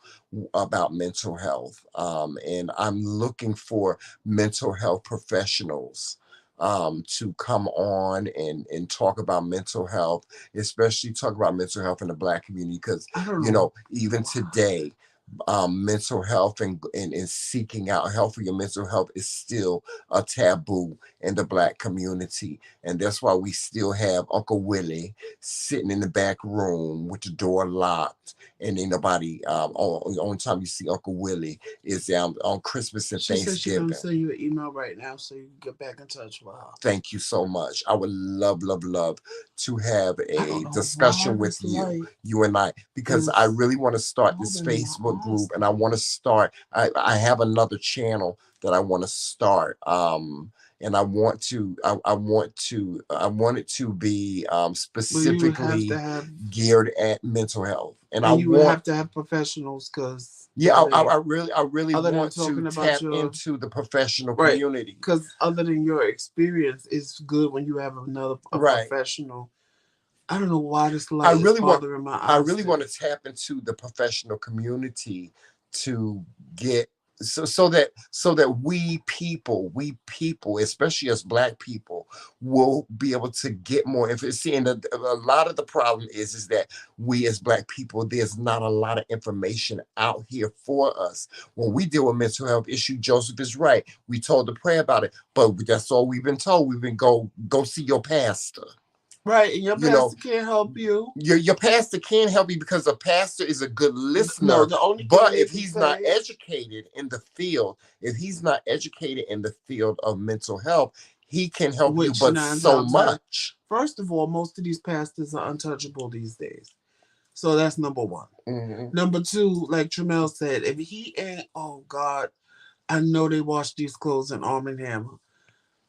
about mental health, and I'm looking for mental health professionals to come on and talk about mental health, especially talk about mental health in the Black community, because I don't know. even today, mental health and seeking out help for your mental health is still a taboo in the Black community. And that's why we still have Uncle Willie sitting in the back room with the door locked. And ain't nobody, the only time you see Uncle Willie is on Christmas and She said she's going Thanksgiving. to send you an email right now so you can get back in touch with her. Thank you so much. I would love, love, love to have I don't a know why discussion with this light you and I, because I is really want to start this bothering my Facebook eyes group and I want to start, I have another channel that I want to start. And I want to, I want it to be But you would have to specifically have, geared at mental health. And I and you would want, have to have professionals because yeah, I really other than want to talking about tap your into the professional right, community. because other than your experience, it's good when you have a Right. professional. I don't know why this I light is really want bothering my I eyes. really want to tap into the professional community to get so that we people, especially as Black people, will be able to get more information. And a lot of the problem is that we as Black people, there's not a lot of information out here for us. When we deal with mental health issue, Joseph is right. We told to pray about it, but that's all we've been told. We've been go see your pastor. Right, and your You know, pastor can't help you. your pastor can help you because a pastor is a good listener. No, the only thing But they if can he's not say, educated in the field, if he's not educated in the field of mental health, he can help you, which but 9 so times out of, much. first of all, most of these pastors are untouchable these days. So that's number one. Mhm. Number two, like Tramel said, if he ain't, oh God, I know they wash these clothes in Arm & Hammer.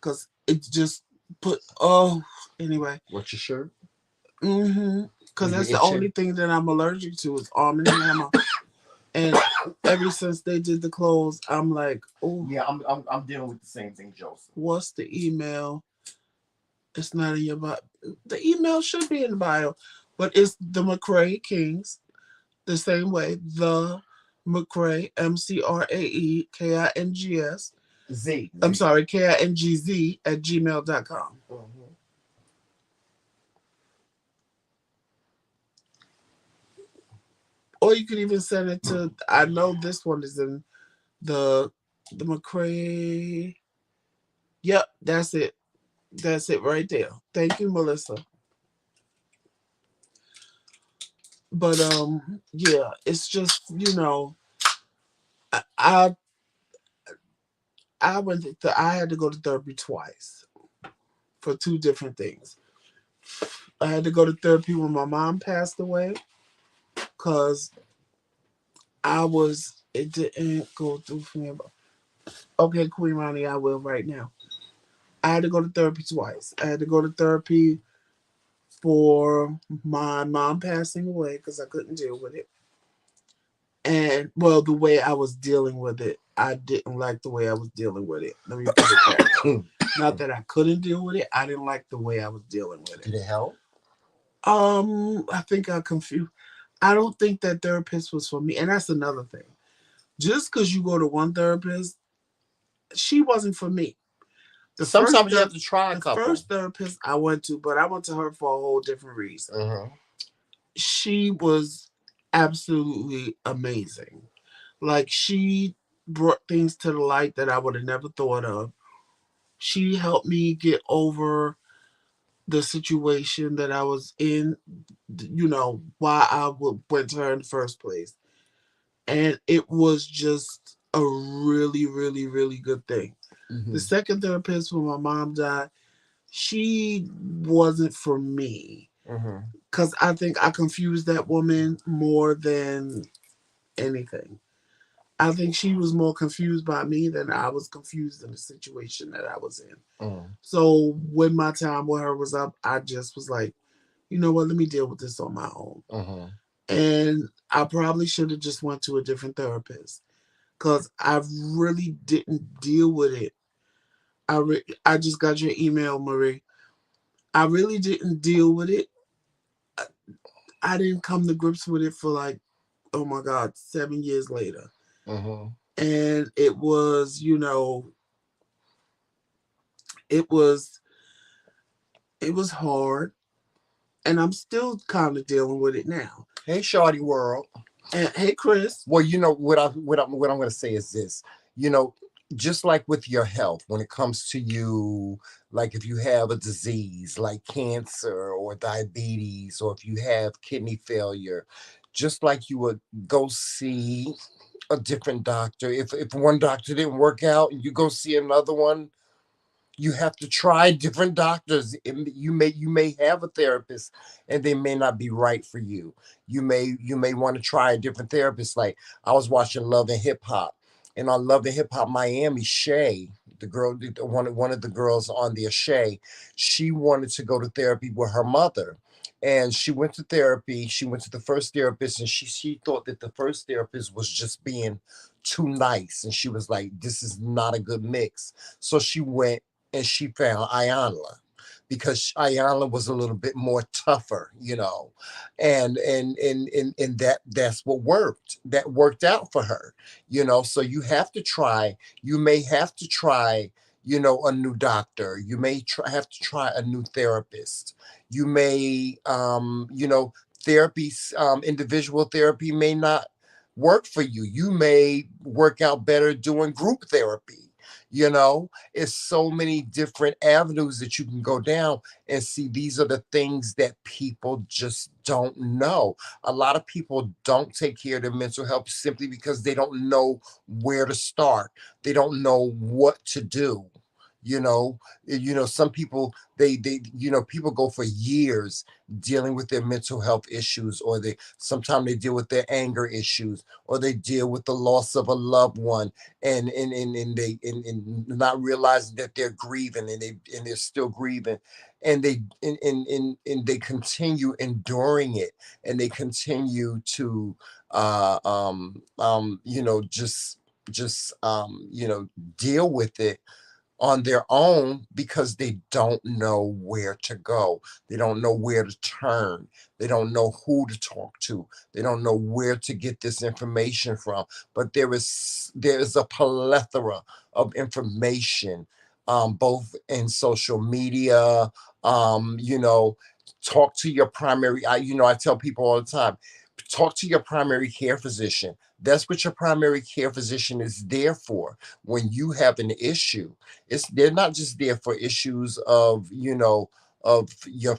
Because it just put, oh, anyway. What's your shirt? Because that's the only thing that I'm allergic to is Arm & Hammer. And ever since they did the clothes, I'm like, oh. Yeah, I'm dealing with the same thing, Joseph. What's the email? It's not in your bio. The email should be in the bio, but it's TheMcRaeKingz, the same way. The McRae, McRaeKingz. Z. I'm sorry, KINGZ@gmail.com. Mhm. Or you can even send it to, I know this one is in the McRae. Yep, that's it. That's it right there. Thank you, Melissa. But yeah, it's just, I I, I had to go to therapy twice for two different things. I had to go to therapy when my mom passed away because it didn't go through for me. Okay, Queen Ronnie, I will right now. I had to go to therapy twice. I had to go to therapy for my mom passing away because I couldn't deal with it. And, well, the way I was dealing with it, I didn't like the way I was dealing with it. Let me put it that way. Not that I couldn't deal with it. I didn't like the way I was dealing with it. Did it help? I think I confused. I don't think that therapist was for me. And that's another thing. Just because you go to one therapist, she wasn't for me. Sometimes you have to try a couple. The first therapist I went to, but I went to her for a whole different reason. Mm-hmm. She was absolutely amazing. Like, she brought things to the light that I would have never thought of. She helped me get over the situation that I was in, why I went to her in the first place. And it was just a really, really, really good thing. Mm-hmm. The second therapist, when my mom died, she wasn't for me. Because I think I confused that woman more than anything. I think she was more confused by me than I was confused in the situation that I was in. So when my time with her was up, I just was like, you know what, let me deal with this on my own. And I probably should have just went to a different therapist because I really didn't deal with it. I just got your email, Marie. I really didn't deal with it. I didn't come to grips with it for like, oh my God, 7 years later. And it was, it was hard, and I'm still kind of dealing with it now. Hey, Shorty World. And hey, Chris. Well, what I'm going to say is this. Just like with your health, when it comes to you, like if you have a disease like cancer or diabetes, or if you have kidney failure, just like you would go see a different doctor. If one doctor didn't work out, and you go see another one, you have to try different doctors. You may have a therapist and they may not be right for you. You may want to try a different therapist. Like, I was watching Love and Hip Hop, and on Love and Hip Hop Miami, Shay, the girl, one of the girls on there, Shay, she wanted to go to therapy with her mother. And she went to therapy. She went to the first therapist, and she thought that the first therapist was just being too nice. And she was like, this is not a good mix. So she went and she found Ayanla, because Ayanla was a little bit more tougher, and that's what worked. That worked out for her, So you have to try. You may have to try, a new doctor. You may have to try a new therapist. You may, therapy, individual therapy may not work for you. You may work out better doing group therapy. It's so many different avenues that you can go down. And see, these are the things that people just don't know. A lot of people don't take care of their mental health simply because they don't know where to start. They don't know what to do. Some people, people go for years dealing with their mental health issues, or sometimes they deal with their anger issues, or they deal with the loss of a loved one, and not realizing that they're grieving, and they're still grieving, and they continue enduring it, and they continue to just deal with it. on their own because they don't know where to go. They don't know where to turn. They don't know who to talk to. They don't know where to get this information from. But there is a plethora of information, both in social media. You know, talk to your primary. I tell people all the time, talk to your primary care physician. That's what your primary care physician is there for. When you have an issue, they're not just there for issues of of your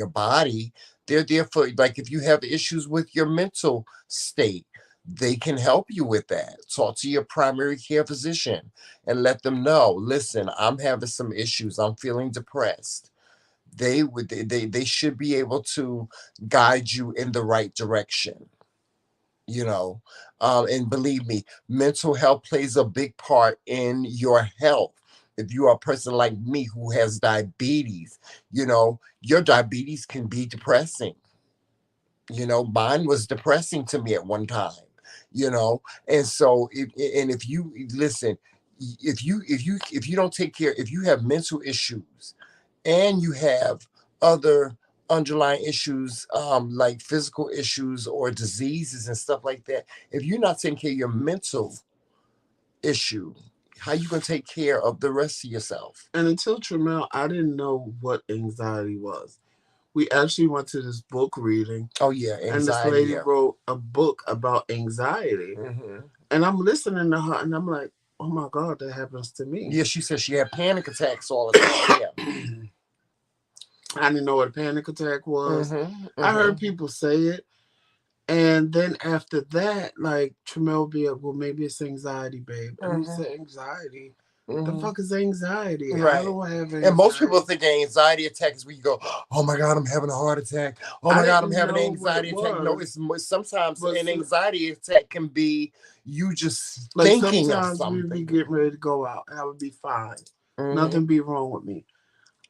body. They're there for, like, if you have issues with your mental state, they can help you with that. Talk to your primary care physician and let them know, listen, I'm having some issues, I'm feeling depressed. They should be able to guide you in the right direction. you know and believe me, mental health plays a big part in your health. If you are a person like me who has diabetes, your diabetes can be depressing. Mine was depressing to me at one time. you know and so if you listen, if you don't take care, if you have mental issues and you have other underlying issues, like physical issues or diseases and stuff like that, if you're not taking care of your mental issue, how you gonna take care of the rest of yourself? And until Tramiel, I didn't know what anxiety was. We actually went to this book reading, Oh yeah, and this anxiety. lady Yeah. wrote a book about anxiety. hmm And I'm listening to her, and I'm like, oh my God, that happens to me. Yeah, she said she had panic attacks all the time. Yeah. I didn't know what a panic attack was. I hmm heard people say it. And then after that, like, Tramiel be like, well, maybe it's anxiety, babe. And we hmm said, anxiety? The hmm fuck is anxiety? I Right. don't have anxiety. And most people think an anxiety attack is where you go, oh my God, I'm having a heart attack. Oh my God, I'm having an anxiety attack. No, it's sometimes an anxiety attack can be you just like thinking of sometimes we be something. getting ready to go out, and I would be fine. Mhm. Nothing be wrong with me.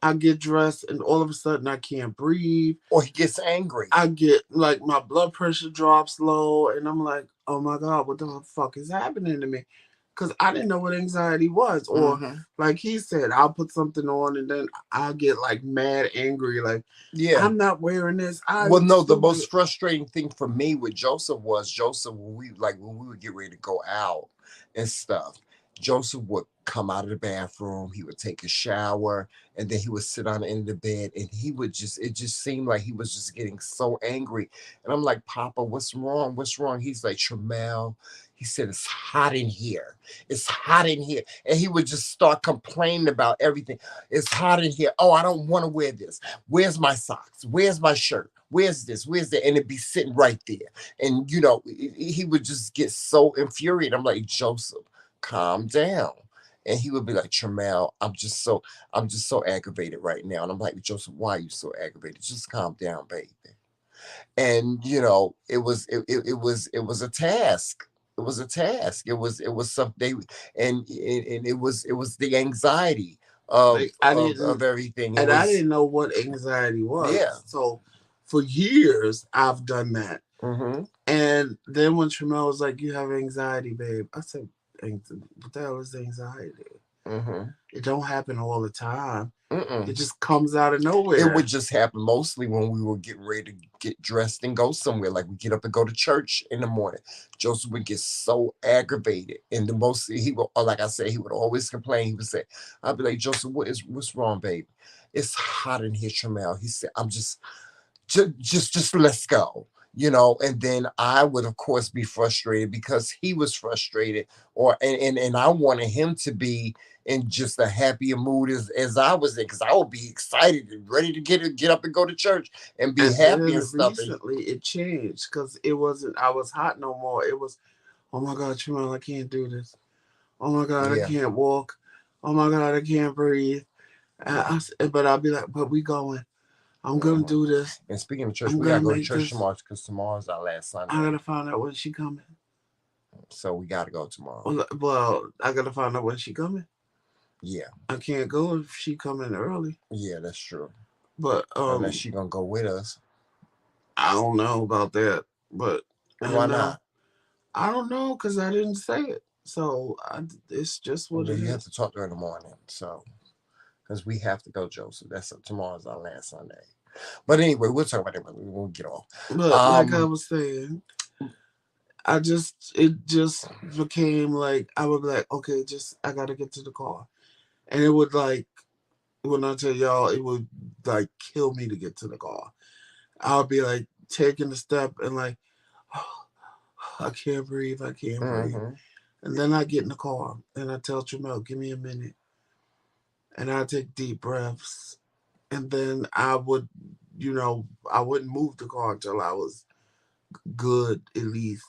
I get dressed, and all of a sudden I can't breathe. Or he gets angry. I get, like, my blood pressure drops low, and I'm like, oh my God, what the fuck is happening to me? Because I didn't know what anxiety was. Or, like he said, I'll put something on, and then I'll get, like, mad angry. Like, Yeah. I'm not wearing this. Well, no, the most frustrating thing for me with Joseph was when we would get ready to go out and stuff, Joseph would come out of the bathroom, he would take a shower, and then he would sit on the end of the bed, and it just seemed like he was just getting so angry. And I'm like, Papa, what's wrong? What's wrong? He's like, Tramel, he said, it's hot in here. It's hot in here. And he would just start complaining about everything. It's hot in here. Oh, I don't want to wear this. Where's my socks? Where's my shirt? Where's this? Where's that? And it'd be sitting right there. And, he would just get so infuriated. I'm like, Joseph, calm down. And he would be like, Tramel, I'm just so aggravated right now. And I'm like, Joseph, why are you so aggravated? Just calm down, baby. And it was a task. It was a task. It was something, and it was the anxiety of Like, of everything. And I didn't know what anxiety was. Yeah. So for years I've done that. And then when Tramiel was like, you have anxiety, babe, I said, what the hell is anxiety? It don't happen all the time. It just comes out of nowhere. It would just happen mostly when we were getting ready to get dressed and go somewhere. Like, we get up and go to church in the morning. Joseph would get so aggravated, and he would, like I said, he would always complain. He would say, "I'd be like, Joseph, what's wrong, baby? It's hot in here, Tramel." He said, "I'm just let's go." And then I would, of course, be frustrated because he was frustrated, and I wanted him to be in just a happier mood as I was in, because I would be excited and ready to get up and go to church and be happy and stuff. Recently, it changed because it wasn't I was hot no more. It was, oh my God, Tramel, I can't do this. Oh my God, I can't walk. Oh my God, I can't breathe. But I'll be like, but we going. I'm going to do this. And speaking of church, we got to go to church tomorrow because tomorrow's our last Sunday. I got to find out when she coming. So we got to go tomorrow. Well, I got to find out when she coming. Yeah. I can't go if she coming early. Yeah, that's true. But unless she going to go with us. I don't know about that. But why not? I don't know because I didn't say it. So it's just what Well, it you have is. to talk to her in the morning. So, because we have to go, Joseph. Tomorrow's our last Sunday. But anyway, we'll talk about it when we won't get off. But like I was saying, it just became like I would be like, okay, just I gotta get to the car, and it would like when I tell y'all, it would like kill me to get to the car. I'll be like taking the step and like, oh, I can't breathe, I can't breathe, Mm-hmm. and then I get in the car and I tell Tramel, give me a minute, and I take deep breaths, and then I would, I wouldn't move the car until I was good at least.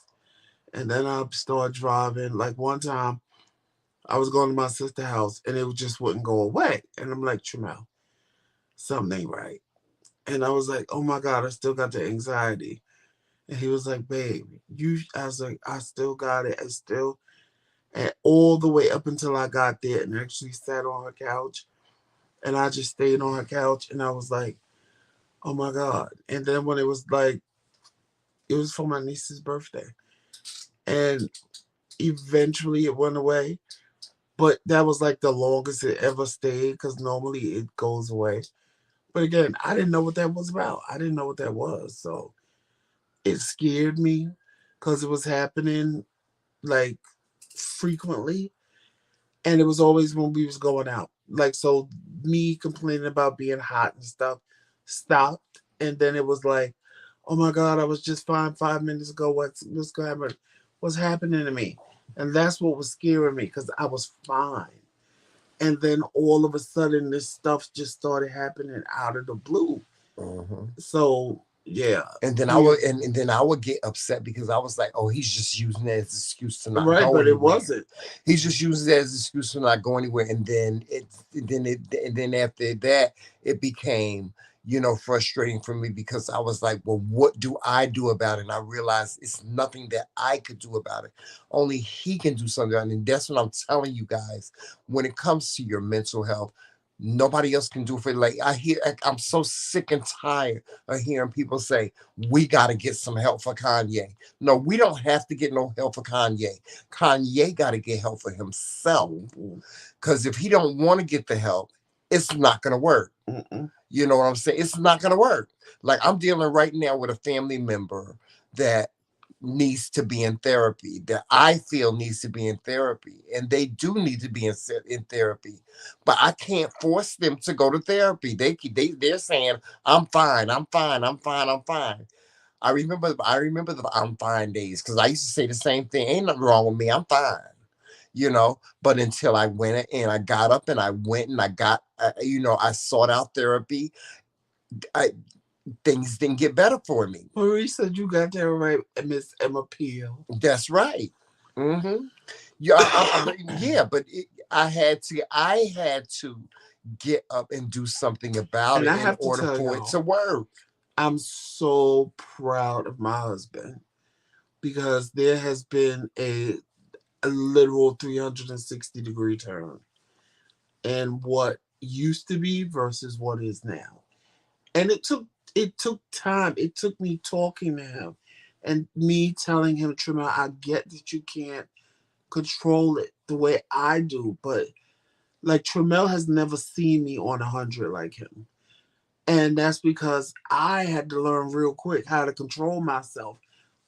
And then I start driving. Like one time, I was going to my sister's house and it just wouldn't go away. And I'm like, Tramel, something ain't right. And I was like, oh my God, I still got the anxiety. And he was like, babe, I was like, I still got it. I still, and all the way up until I got there and actually sat on her couch. And I just stayed on her couch and I was like, oh my God. And then when it was like, it was for my niece's birthday. And eventually it went away. But that was like the longest it ever stayed because normally it goes away. But again, I didn't know what that was about. I didn't know what that was. So it scared me because it was happening like frequently. And it was always when we was going out. Like, so me complaining about being hot and stuff stopped. And then it was like, oh my God, I was just fine 5 minutes ago. What's going to happen? What's happening to me? And that's what was scaring me because I was fine. And then all of a sudden, this stuff just started happening out of the blue. Mm-hmm. So yeah, And then I would get upset because I was like, oh, he's just using that as an excuse to not right, go but it anywhere. wasn't. He's just using that as an excuse to not go anywhere. And then after that, it became, frustrating for me because I was like, well, what do I do about it? And I realized it's nothing that I could do about it. Only he can do something about it. And that's what I'm telling you guys. When it comes to your mental health, nobody else can do it for you. Like I'm so sick and tired of hearing people say, we got to get some help for Kanye. No, we don't have to get no help for Kanye. Kanye got to get help for himself. Because if he don't want to get the help, it's not going to work. Mm-mm. You know what I'm saying? It's not going to work. Like I'm dealing right now with a family member that needs to be in therapy, that I feel needs to be in therapy, and they do need to be in therapy, but I can't force them to go to therapy. They're saying I'm fine, I'm fine, I'm fine, I'm fine. I remember the I'm fine days because I used to say the same thing. Ain't nothing wrong with me. I'm fine. But until I went and I got up and I went and I got, I sought out therapy. I Things didn't get better for me. Marie said you got that right, Miss Emma Peel. That's right. Mm-hmm. Yeah, but I had to get up and do something about And it I in have to order tell for it y'all, to work. I'm so proud of my husband because there has been a literal 360-degree turn in what used to be versus what is now. And it took time. It took me talking to him and me telling him, Trimmer, I get that you can't control it the way I do, but like Tramel has never seen me on 100 like him. And that's because I had to learn real quick how to control myself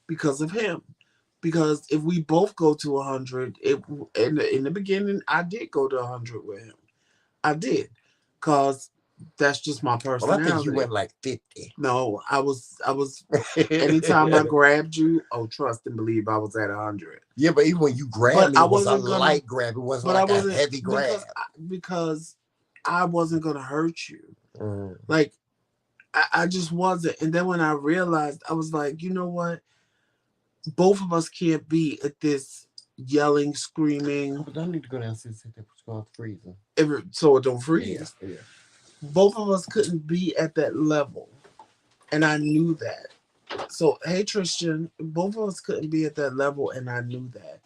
because of him. Because if we both go to 100, in the beginning, I did go to 100 with him. I did. Because that's just my Well, I think you personality. went like 50. No, I was, anytime I grabbed you, oh, trust and believe I was at 100. Yeah, but even when you grabbed But me, I it was a wasn't gonna, light grab. It wasn't but I like a wasn't, heavy grab. because I wasn't gonna hurt you. Mm. Like I just wasn't. And then when I realized, I was like, you know what? Both of us can't be at this yelling, screaming. But I need to go downstairs and take that go out the freezer. So it don't freeze. Yeah. Both of us couldn't be at that level. And I knew that. So, hey, Tristan, both of us couldn't be at that level. And I knew that.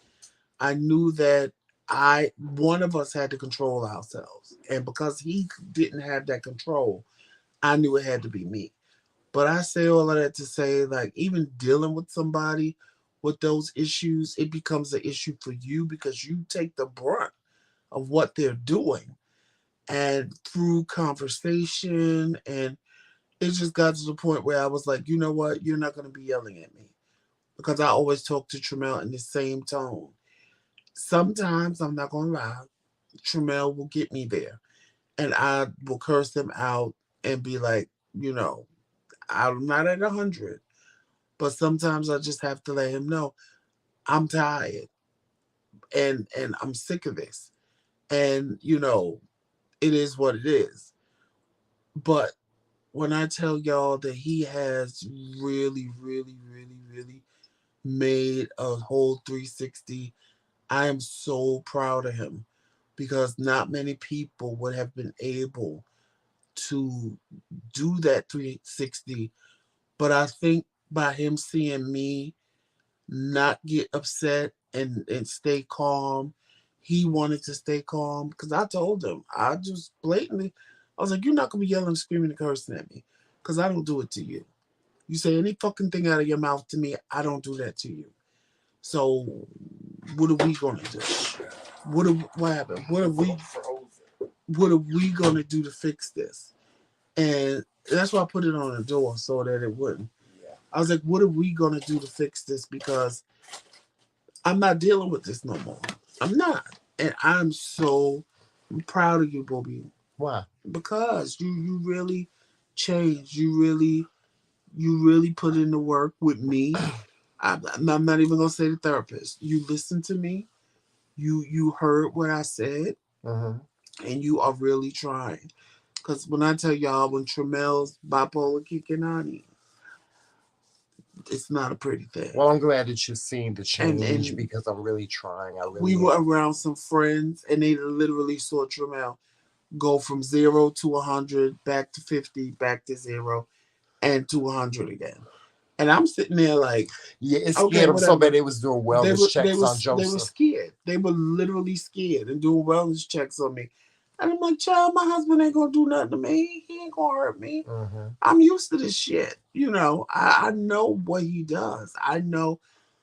I knew that one of us had to control ourselves. And because he didn't have that control, I knew it had to be me. But I say all of that to say, like, even dealing with somebody with those issues, it becomes an issue for you because you take the brunt of what they're doing. And through conversation, and it just got to the point where I was like, you know what? You're not going to be yelling at me. Because I always talk to Tremel in the same tone. Sometimes, I'm not going to lie, Tremel will get me there. And I will curse him out and be like, I'm not at 100. But sometimes I just have to let him know I'm tired and I'm sick of this. And, it is what it is. But when I tell y'all that he has really, really, really, really made a whole 360, I am so proud of him because not many people would have been able to do that 360. But I think by him seeing me not get upset and stay calm, he wanted to stay calm because I told him, I just blatantly, I was like, you're not going to be yelling, screaming, and cursing at me because I don't do it to you. You say any fucking thing out of your mouth to me, I don't do that to you. So what are we going to do? What happened? What are we going to do to fix this? And that's why I put it on the door so that it wouldn't. I was like, what are we going to do to fix this? Because I'm not dealing with this no more. I'm not. And I'm so proud of you, Bobby. Why? Because you really changed. You really put in the work with me. I'm not even going to say the therapist. You listened to me. You heard what I said. Mm-hmm. And you are really trying. Because when I tell y'all, when Tremel's bipolar kicking on, it's not a pretty thing. Well, I'm glad that you're seeing the change and because I'm really trying. We were around some friends, and they literally saw Tremel go from 0 to 100, back to 50, back to 0, and to 100 again. And I'm sitting there like, yeah, it scared them so bad they was doing wellness checks on Joseph. They were scared. They were literally scared and doing wellness checks on me. And I'm like, child, my husband ain't gonna do nothing to me. He ain't gonna hurt me. Mm-hmm. I'm used to this shit. I know what he does. I know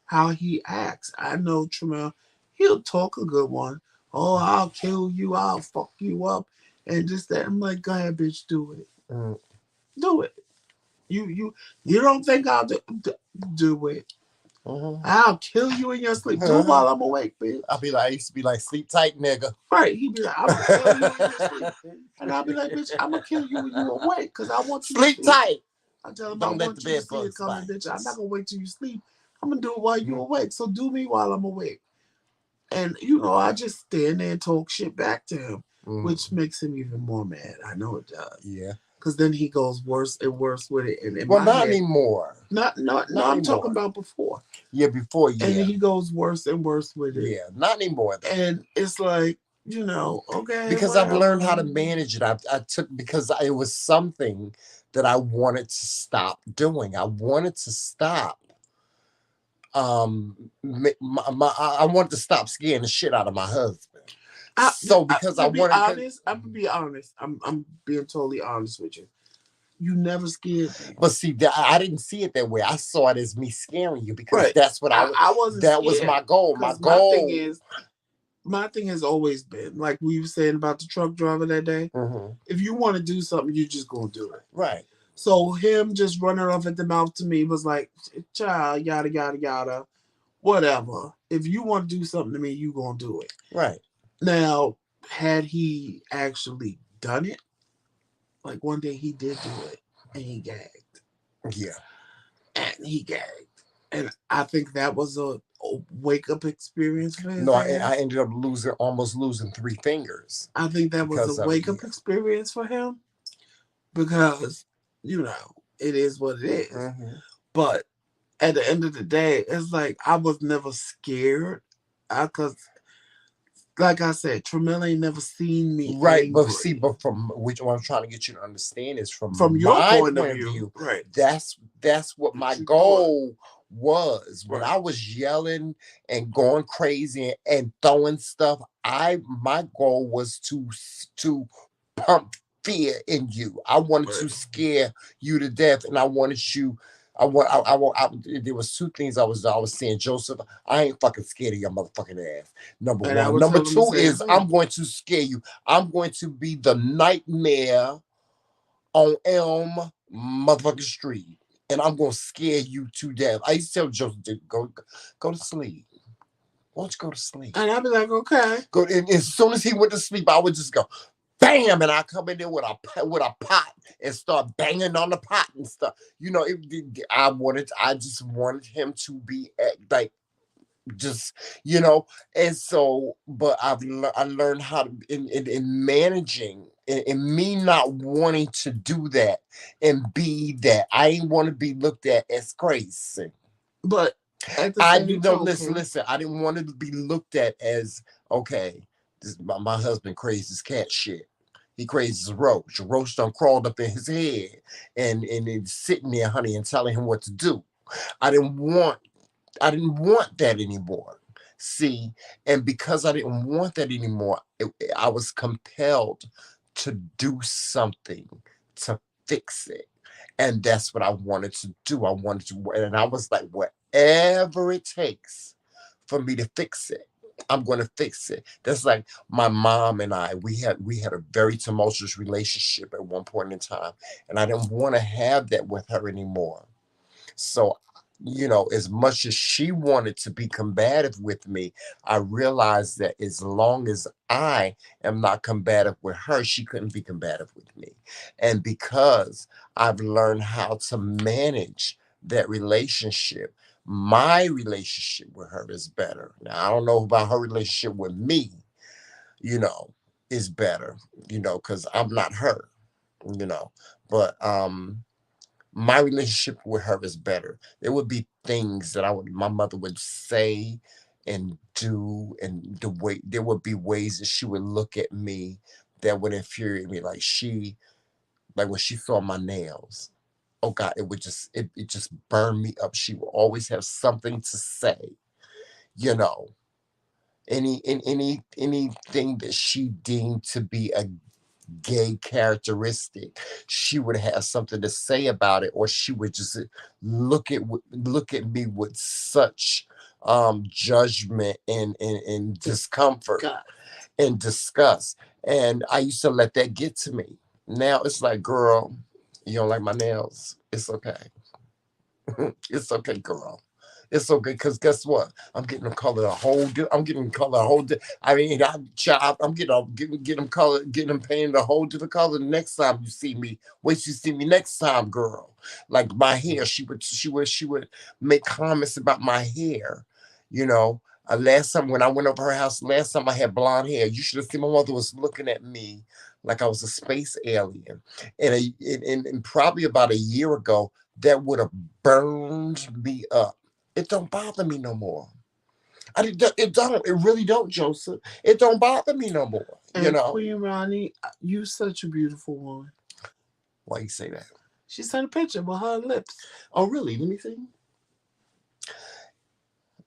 how he acts. I know Tremel, he'll talk a good one. Oh, I'll kill you. I'll fuck you up. And just that. I'm like, go ahead, bitch, do it. Mm. Do it. You don't think I'll do it. Mm-hmm. I'll kill you in your sleep. Do it while I'm awake, bitch. I used to be like, sleep tight, nigga. Right. He'd be like, I'm going to kill you in your sleep. And I'll be like, bitch, I'm going to kill you when you're awake because I want you sleep to sleep tight. I tell him, don't I let want the you bed to see it coming, bitch. I'm not going to wait till you sleep. I'm going to do it while you're awake. So do me while I'm awake. And, I just stand there and talk shit back to him, which makes him even more mad. I know it does. Yeah. Because then he goes worse and worse with it. And well, not anymore. Not I'm anymore. talking about before. Yeah, before, yeah. And he goes worse and worse with it. Yeah, not anymore. Though. And it's like, okay. Because whatever. I've learned how to manage it. I took, because it was something that I wanted to stop doing. I wanted to stop. I wanted to stop scaring the shit out of my husband. I'm gonna be honest. I'm being totally honest with you. You never scared me. But see, I didn't see it that way. I saw it as me scaring you because right. that's what I wasn't. That scared. Was my goal. My goal. My thing has always been like we were saying about the truck driver that day. Mm-hmm. If you want to do something, you're just gonna do it. Right. So him just running off at the mouth to me was like, child, yada yada yada, whatever. If you want to do something to me, you gonna do it. Right. Now, had he actually done it, like one day he did do it and he gagged. Yeah. And he gagged. And I think that was a wake-up experience for him. No, I ended up almost losing 3 fingers. I think that was a wake-up experience for him because, it is what it is. Mm-hmm. But at the end of the day, it's like I was never scared because... Like I said, Tremel ain't never seen me. Right, angry. but from which one I'm trying to get you to understand is from your my point of view. Right. That's what my goal was. When I was yelling and going crazy and throwing stuff, my goal was to pump fear in you. I wanted to scare you to death, and I wanted you There was two things I was saying, Joseph. I ain't fucking scared of your motherfucking ass. Number And I one. would Number tell him the two same is thing. I'm going to scare you. I'm going to be the nightmare on Elm motherfucking Street, and I'm gonna scare you to death. I used to tell Joseph, go to sleep. Why don't you go to sleep? And I'd be like, okay. Go. And as soon as he went to sleep, I would just go, bam, and I come in there with a pot and start banging on the pot and stuff. You know, I just wanted him to be like just, and so, but I learned how to in managing, and me not wanting to do that and be that. I ain't want to be looked at as crazy. But at the same token, listen, I didn't want to be looked at as, okay, this my husband crazy as cat shit. He crazy as a roach. A roach done crawled up in his head and it's sitting there, honey, and telling him what to do. I didn't want that anymore. See, and because I didn't want that anymore, I was compelled to do something to fix it. And that's what I wanted to do. And I was like, whatever it takes for me to fix it, I'm going to fix it. That's like my mom and I, we had a very tumultuous relationship at one point in time. And I didn't want to have that with her anymore. So, as much as she wanted to be combative with me, I realized that as long as I am not combative with her, she couldn't be combative with me. And because I've learned how to manage that relationship, my relationship with her is better. Now, I don't know about her relationship with me, is better, because I'm not her, but, my relationship with her is better. There would be things that my mother would say and do, and there would be ways that she would look at me that would infuriate me. Like when she saw my nails, oh God, it would just burn me up. She would always have something to say, you know, anything that she deemed to be a gay characteristic, she would have something to say about it, or she would just look at me with such judgment and discomfort God. and disgust. And I used to let that get to me. Now it's like, girl, you don't like my nails? It's okay. It's okay, girl. It's okay, because guess what? I'm getting them color a whole. I'm getting color a whole. I mean, I'm getting them color, getting them painted a whole different color. The next time you see me, wait till you see me next time, girl. Like my hair, she would make comments about my hair. Last time when I went over her house, last time I had blonde hair. You should have seen my mother was looking at me like I was a space alien. And probably about a year ago, that would have burned me up. It don't bother me no more. It don't. It really don't, Joseph. It don't bother me no more. And Queen Ronnie, you such a beautiful woman. Why you say that? She sent a picture with her lips. Oh, really? Let me see.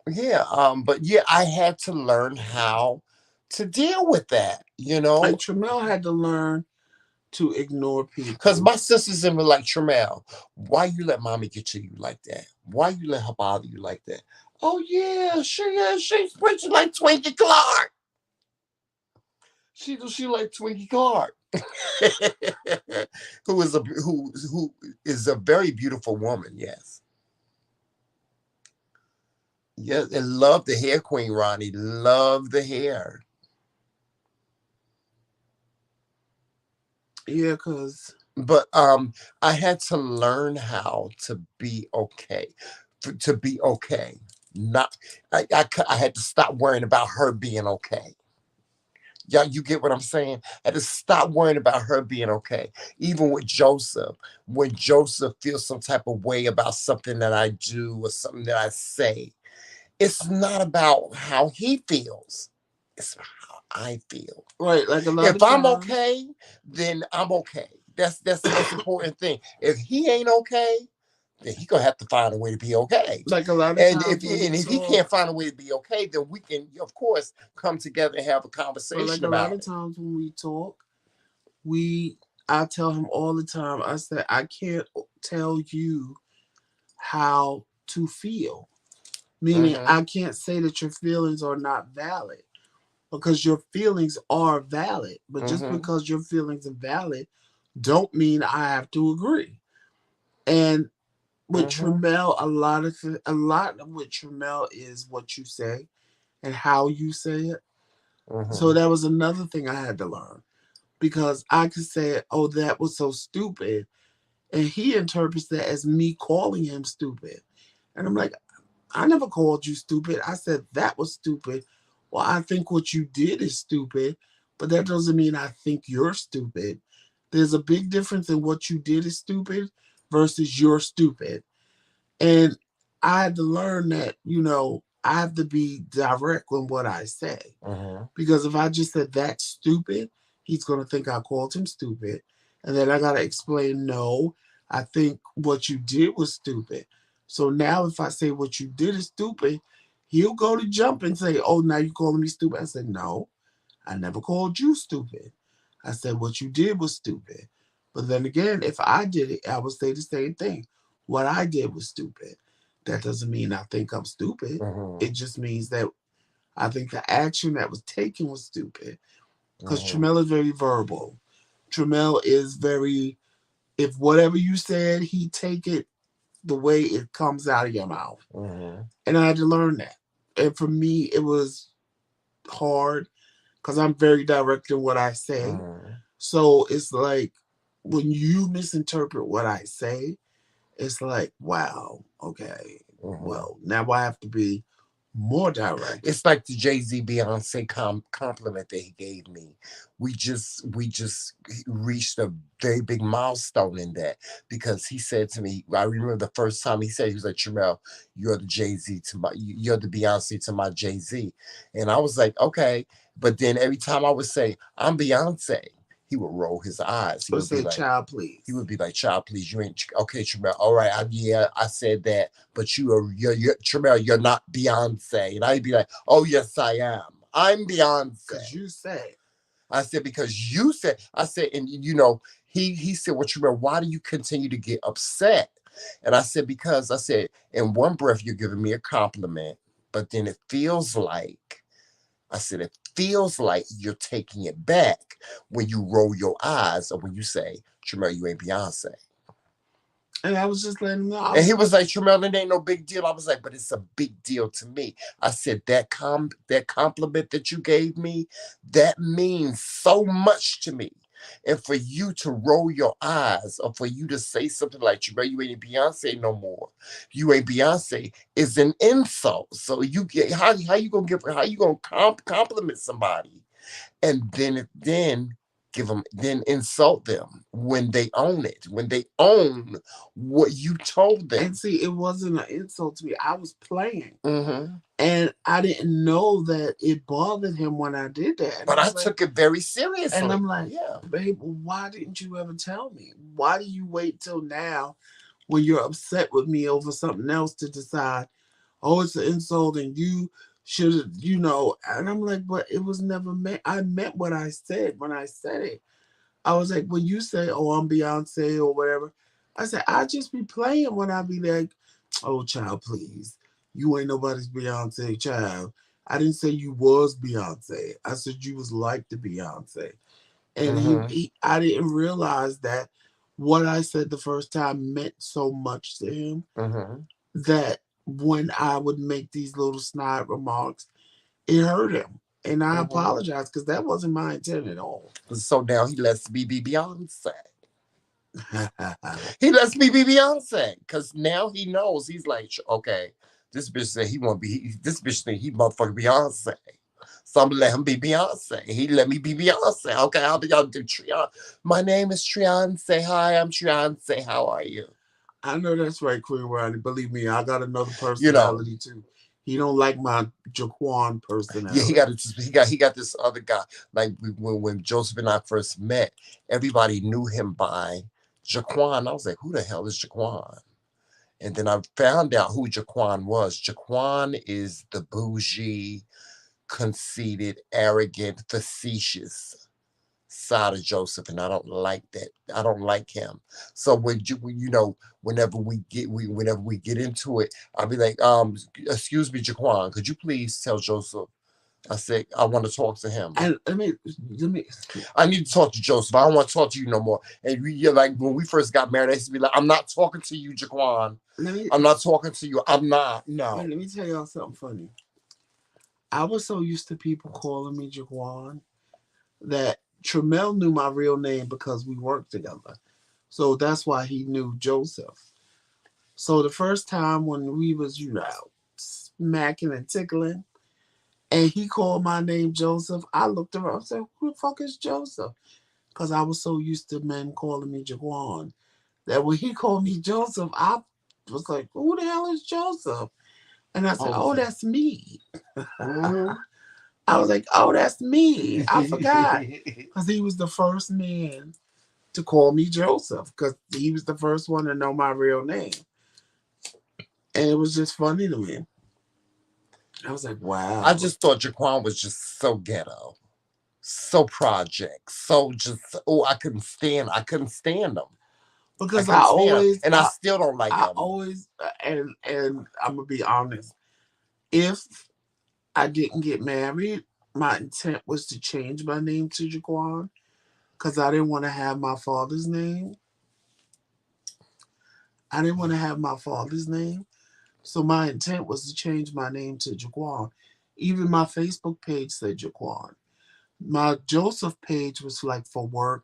Yeah. But yeah, I had to learn how to deal with that. Like Tramel had to learn to ignore people. Because my sisters in were like, Tramel, why you let mommy get to you like that? Why you let her bother you like that? Oh yeah, she's preaching like Twinkie Clark. She like Twinkie Clark. who is a very beautiful woman, yes. Yes, and love the hair, Queen Ronnie. Love the hair. Yeah, but I had to learn how to be okay. To be okay. Not I had to stop worrying about her being okay. Yeah, you get what I'm saying? I had to stop worrying about her being okay. Even with Joseph, when Joseph feels some type of way about something that I do or something that I say, it's not about how he feels. It's about how I feel. Right, like a lot if of I'm times, okay, then I'm okay. That's the most important thing. If he ain't okay, then he gonna have to find a way to be okay. Like a lot of And times, if he can't find a way to be okay, then we can, of course, come together and have a conversation like about it. A lot of times when we talk, I tell him all the time. I said, I can't tell you how to feel. Meaning, I can't say that your feelings are not valid because your feelings are valid. But just because your feelings are valid, don't mean I have to agree. And with Tramiel, a lot of with Tramiel is what you say and how you say it. So that was another thing I had to learn because I could say, "Oh, that was so stupid," and he interprets that as me calling him stupid, and I'm like, "I never called you stupid. I said that was stupid. Well, I think what you did is stupid, but that doesn't mean I think you're stupid. There's a big difference in what you did is stupid versus you're stupid." And I had to learn that, I have to be direct with what I say. Because if I just said that's stupid, he's going to think I called him stupid. And then I got to explain, no, I think what you did was stupid. So now if I say what you did is stupid, he'll go to jump and say, oh, now you're calling me stupid. I said, no, I never called you stupid. I said what you did was stupid. But then again, if I did it, I would say the same thing. What I did was stupid. That doesn't mean I think I'm stupid. It just means that I think the action that was taken was stupid. Because Tramiel is very verbal. Tramiel is very, if whatever you said, he take it the way it comes out of your mouth. And I had to learn that. And for me, it was hard because I'm very direct in what I say. So it's like when you misinterpret what I say, it's like, wow, okay. Well, now I have to be more direct. It's like the Jay-Z Beyonce compliment that he gave me. We just reached a very big milestone in that because he said to me, I remember the first time he said, he was like, Tramiel, you're the Jay-Z to my, you're the Beyonce to my Jay-Z. And I was like, okay. But then every time I would say, I'm Beyonce, he would roll his eyes. He would say, be like, child, please. He would be like, child, please, you ain't, okay, Tramiel, all right, I said that, but you're Tramiel, you're not Beyonce. And I'd be like, oh, yes, I am. I'm Beyonce. Because you said. I said, because you said, I said, and he said, well, Tramiel, why do you continue to get upset? And I said, because I said, in one breath, you're giving me a compliment, but then it feels like, I said, it feels like you're taking it back when you roll your eyes or when you say, Tramiel, you ain't Beyonce. And I was just letting him know. And he was like, Tramiel, it ain't no big deal. I was like, but it's a big deal to me. I said, that compliment that you gave me, that means so much to me. And for you to roll your eyes or for you to say something like, Tramiel, you ain't Beyonce no more. You ain't Beyonce is an insult. So you get how you gonna compliment somebody and then give them, then insult them when they own it, when they own what you told them. And see, it wasn't an insult to me. I was playing. And I didn't know that it bothered him when I did that. And but I took it very seriously. And I'm like, yeah, babe, why didn't you ever tell me? Why do you wait till now when you're upset with me over something else to decide, oh, it's an insult and you should have, and I'm like, but it was never meant. I meant what I said when I said it. I was like, when you say, oh, I'm Beyonce or whatever, I said, I just be playing when I be like, oh, child, please. You ain't nobody's Beyonce, child. I didn't say you was Beyonce. I said you was like the Beyonce. And I didn't realize that what I said the first time meant so much to him that when I would make these little snide remarks, it hurt him. And I apologize because that wasn't my intent at all. So now he lets me be Beyonce. He lets me be Beyonce because now he knows. He's like, okay, this bitch said he won't be, this bitch think he motherfucking Beyonce. So I'm gonna let him be Beyonce. He let me be Beyonce. Okay, I'll be Trion. My name is Triance. Hi, I'm Triance. How are you? I know that's right, Queen Ronnie. Believe me, I got another personality too. He don't like my Jaquan personality. Yeah, he got this other guy. Like when Joseph and I first met, everybody knew him by Jaquan. I was like, who the hell is Jaquan? And then I found out who Jaquan was. Jaquan is the bougie, conceited, arrogant, facetious side of Joseph, and I don't like that. I don't like him. So you know, whenever we get into it, I'll be like, excuse me, Jaquan, could you please tell Joseph? I said, I want to talk to him. And let me. I need to talk to Joseph. I don't want to talk to you no more. And you're like, when we first got married, I used to be like, I'm not talking to you, Jaquan. I'm not talking to you. I'm not. No. Wait, let me tell y'all something funny. I was so used to people calling me Jaquan that Tremel knew my real name because we worked together. So that's why he knew Joseph. So the first time when we was, smacking and tickling, and he called my name Joseph, I looked around and said, who the fuck is Joseph? Because I was so used to men calling me Jaquan that when he called me Joseph, I was like, who the hell is Joseph? And I said, oh, that's me. Mhm. I was like, oh, that's me. I forgot. Because he was the first man to call me Joseph because he was the first one to know my real name. And it was just funny to me. I was like, wow. I just thought Jaquan was just so ghetto, so project, so just I couldn't stand him. Because I I couldn't stand him. always, And I still don't like I him. always, and I'm going to be honest, if I didn't get married, my intent was to change my name to Jaquan because I didn't want to have my father's name. So my intent was to change my name to Jaquan. Even my Facebook page said Jaquan. My Joseph page was like for work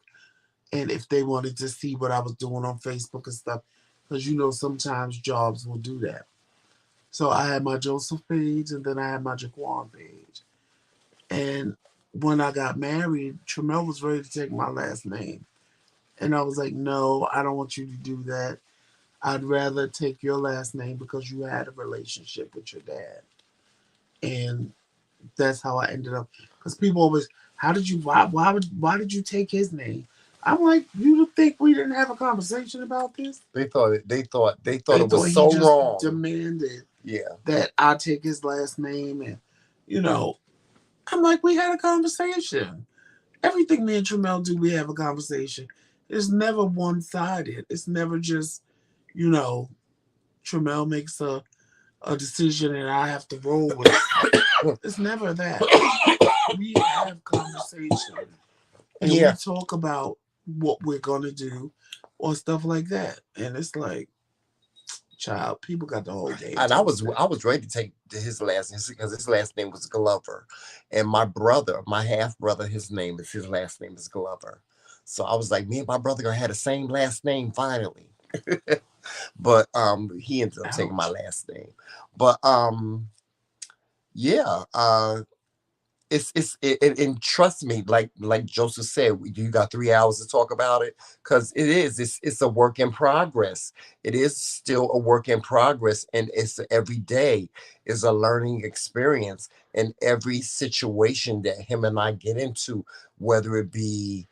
and if they wanted to see what I was doing on Facebook and stuff. Because sometimes jobs will do that. So I had my Joseph page and then I had my Jaquan page. And when I got married, Tremel was ready to take my last name. And I was like, no, I don't want you to do that. I'd rather take your last name because you had a relationship with your dad. And that's how I ended up. Because people always, why did you take his name? I'm like, you think we didn't have a conversation about this? They thought it was he so just wrong. demanded Yeah. that I take his last name. And, I'm like, we had a conversation. Everything me and Tremel do, we have a conversation. It's never one-sided. It's never just, Tremel makes a decision and I have to roll with it. It's never that. We have conversation. And we talk about what we're going to do or stuff like that. And it's like, child, people got the whole game. And I was ready to take his last name because his last name was Glover. And my brother, my half brother, his last name is Glover. So I was like, me and my brother gonna have the same last name finally. But he ended up taking my last name. But yeah, and trust me, like Joseph said, you got 3 hours to talk about it because it's a work in progress. It is still a work in progress, and it's every day is a learning experience. And every situation that him and I get into, whether it be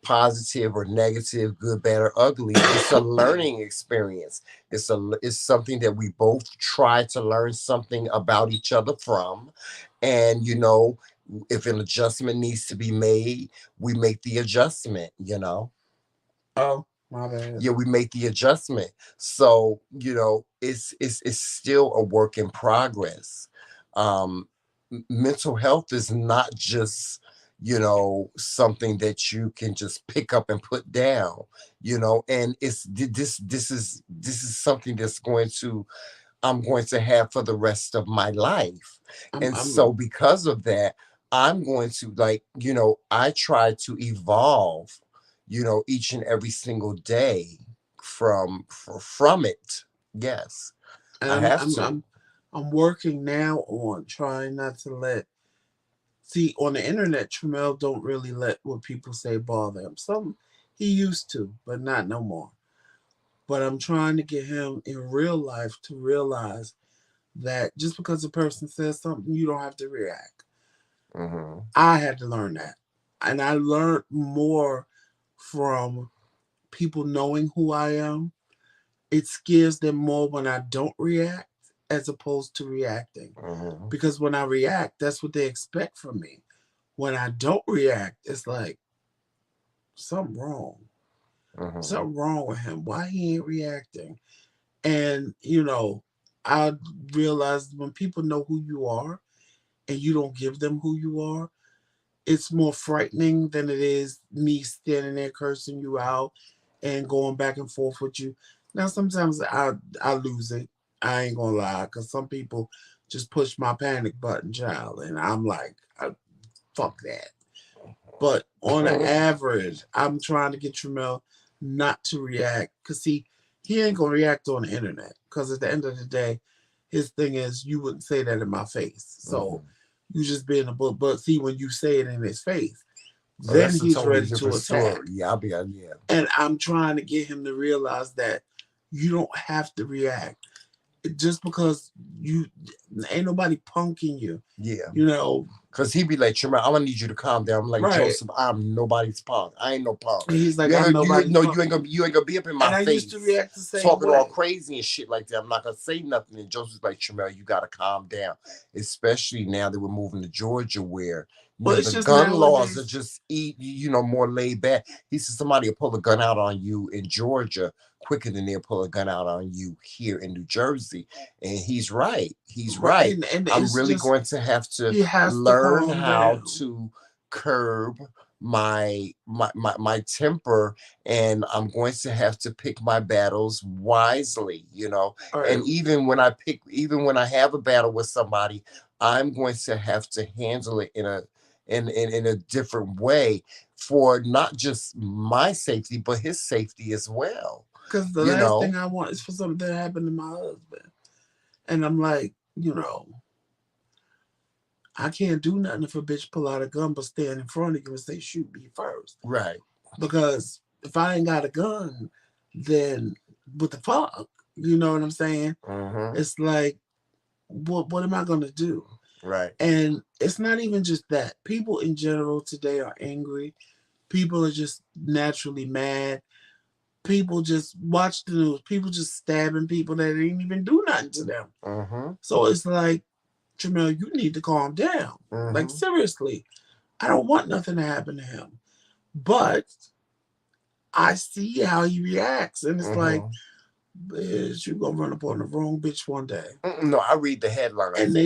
positive or negative, good, bad, or ugly, it's a learning experience. It's something that we both try to learn something about each other from, and if an adjustment needs to be made, we make the adjustment. Oh, my bad. Yeah, we make the adjustment. So it's still a work in progress. Mental health is not just something that you can just pick up and put down. And this is something that's I'm going to have for the rest of my life. So because of that, I'm going to I try to evolve, each and every single day from it. Yes. And I have to. I'm working now on trying not to see on the internet, Tremel don't really let what people say bother him. He used to, but not no more. But I'm trying to get him in real life to realize that just because a person says something, you don't have to react. Mm-hmm. I had to learn that. And I learned more from people knowing who I am. It scares them more when I don't react as opposed to reacting. Mm-hmm. Because when I react, that's what they expect from me. When I don't react, it's like, something wrong. Mm-hmm. Something wrong with him. Why he ain't reacting? And, you know, I realized when people know who you are and you don't give them who you are, it's more frightening than it is me standing there cursing you out and going back and forth with you. Now, sometimes I lose it. I ain't gonna lie, because some people just push my panic button, child, and I'm like, fuck that. But on an average, I'm trying to get Tramel not to react. Because, see, he ain't going to react on the internet. Because at the end of the day, his thing is, you wouldn't say that in my face. So you just be in the book. But see, when you say it in his face, Oh, then that's a he's totally ready to different attack. story. Yeah, yeah. And I'm trying to get him to realize that you don't have to react. Just because you ain't nobody punking you. Yeah. You know. Because he be like, Tremor, I'm gonna need you to calm down. I'm like, Right. Joseph, I'm nobody's punk. I ain't no punk. And he's like, you I'm nobody's punk. You ain't gonna be up in my and I face used to react the same talking way. all crazy and shit like that. I'm not gonna say nothing. And Joseph's like, Tremor, you gotta calm down. Especially now that we're moving to Georgia where the gun laws are just more laid back. He said somebody will pull a gun out on you in Georgia quicker than they'll pull a gun out on you here in New Jersey. And he's right. He's right. And I'm really going to have to learn how to curb my temper, and I'm going to have to pick my battles wisely, and even when I have a battle with somebody, I'm going to have to handle it in a different way for not just my safety but his safety as well. Because the last thing I want is for something to happen to my husband. And I'm like, I can't do nothing if a bitch pull out a gun but stand in front of you and say, shoot me first. Right. Because if I ain't got a gun, then what the fuck? You know what I'm saying? Mm-hmm. It's like, what am I going to do? Right. And it's not even just that. People in general today are angry. People are just naturally mad. People just watch the news. People just stabbing people that ain't even do nothing to them. Mm-hmm. So it's like, Jamel, you need to calm down. Mm-hmm. Like, seriously, I don't want nothing to happen to him. But I see how he reacts. And it's like, bitch, you're going to run up on the wrong bitch one day. No, I read the headlines. And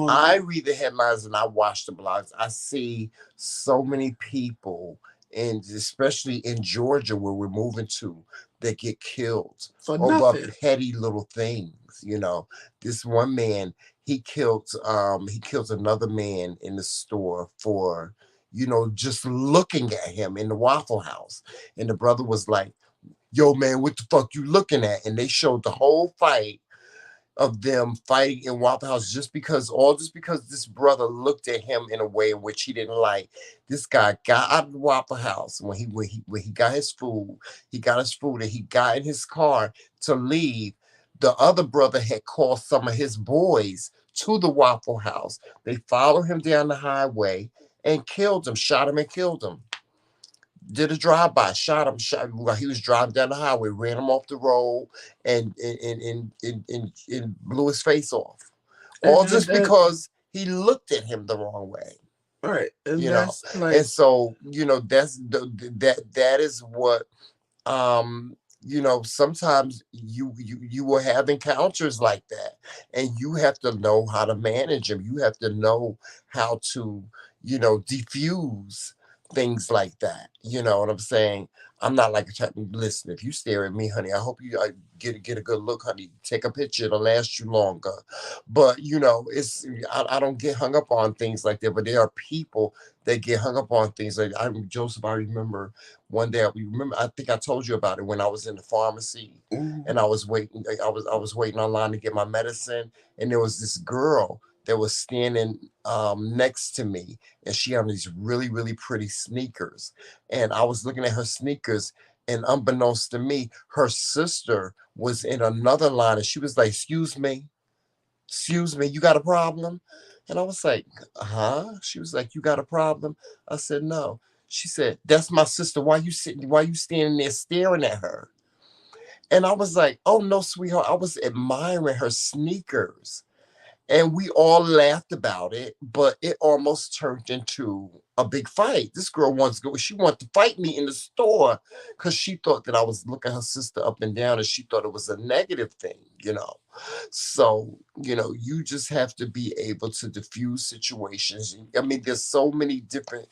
I read the headlines and I watch the blogs. I see so many people, and especially in Georgia where we're moving to, that get killed over petty little things. This one man, he killed another man in the store for just looking at him in the Waffle House. And the brother was like, yo man, what the fuck you looking at? And they showed the whole fight of them fighting in Waffle House just because this brother looked at him in a way in which he didn't like. This guy got out of the Waffle House when he got his food, and he got in his car to leave. The other brother had called some of his boys to the Waffle House. They followed him down the highway and killed him, shot him and killed him. Did a drive-by, shot him while he was driving down the highway, ran him off the road, and blew his face off. All just because he looked at him the wrong way. Right. And and so, that is what sometimes you will have encounters like that, and you have to know how to manage them. You have to know how to, diffuse things like that. You know what I'm saying? I'm not like a type. Listen, if you stare at me, honey, I hope you get a good look, honey. Take a picture; it'll last you longer. But it's I don't get hung up on things like that. But there are people that get hung up on things like Joseph. I remember one day. I think I told you about it when I was in the pharmacy and I was waiting. I was waiting online to get my medicine, and there was this girl that was standing next to me, and she had these really, really pretty sneakers. And I was looking at her sneakers, and unbeknownst to me, her sister was in another line, and she was like, excuse me, you got a problem? And I was like, huh? She was like, you got a problem? I said, no. She said, that's my sister. Why you standing there staring at her? And I was like, oh no, sweetheart, I was admiring her sneakers. And we all laughed about it, but it almost turned into a big fight. This girl wants to go, she wanted to fight me in the store because she thought that I was looking her sister up and down and she thought it was a negative thing, you know. So, you know, you just have to be able to diffuse situations. I mean, there's so many different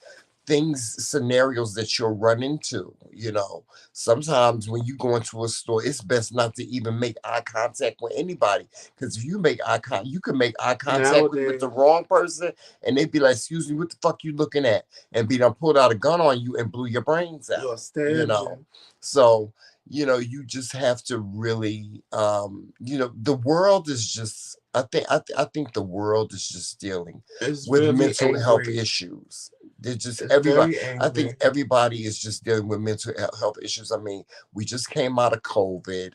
things, scenarios that you'll run into, you know. Sometimes when you go into a store, it's best not to even make eye contact with anybody. Because if you make eye contact, you can make eye contact with the Nowadays, wrong person and they'd be like, excuse me, what the fuck you looking at? And be done pulled out a gun on you and blew your brains you're out, you know. standing. So, you know, you just have to really you know, the world is just I think the world is just dealing It's with really mental health angry. issues. They're just It's everybody. very I think angry. everybody is just dealing with mental health issues. I mean, we just came out of COVID.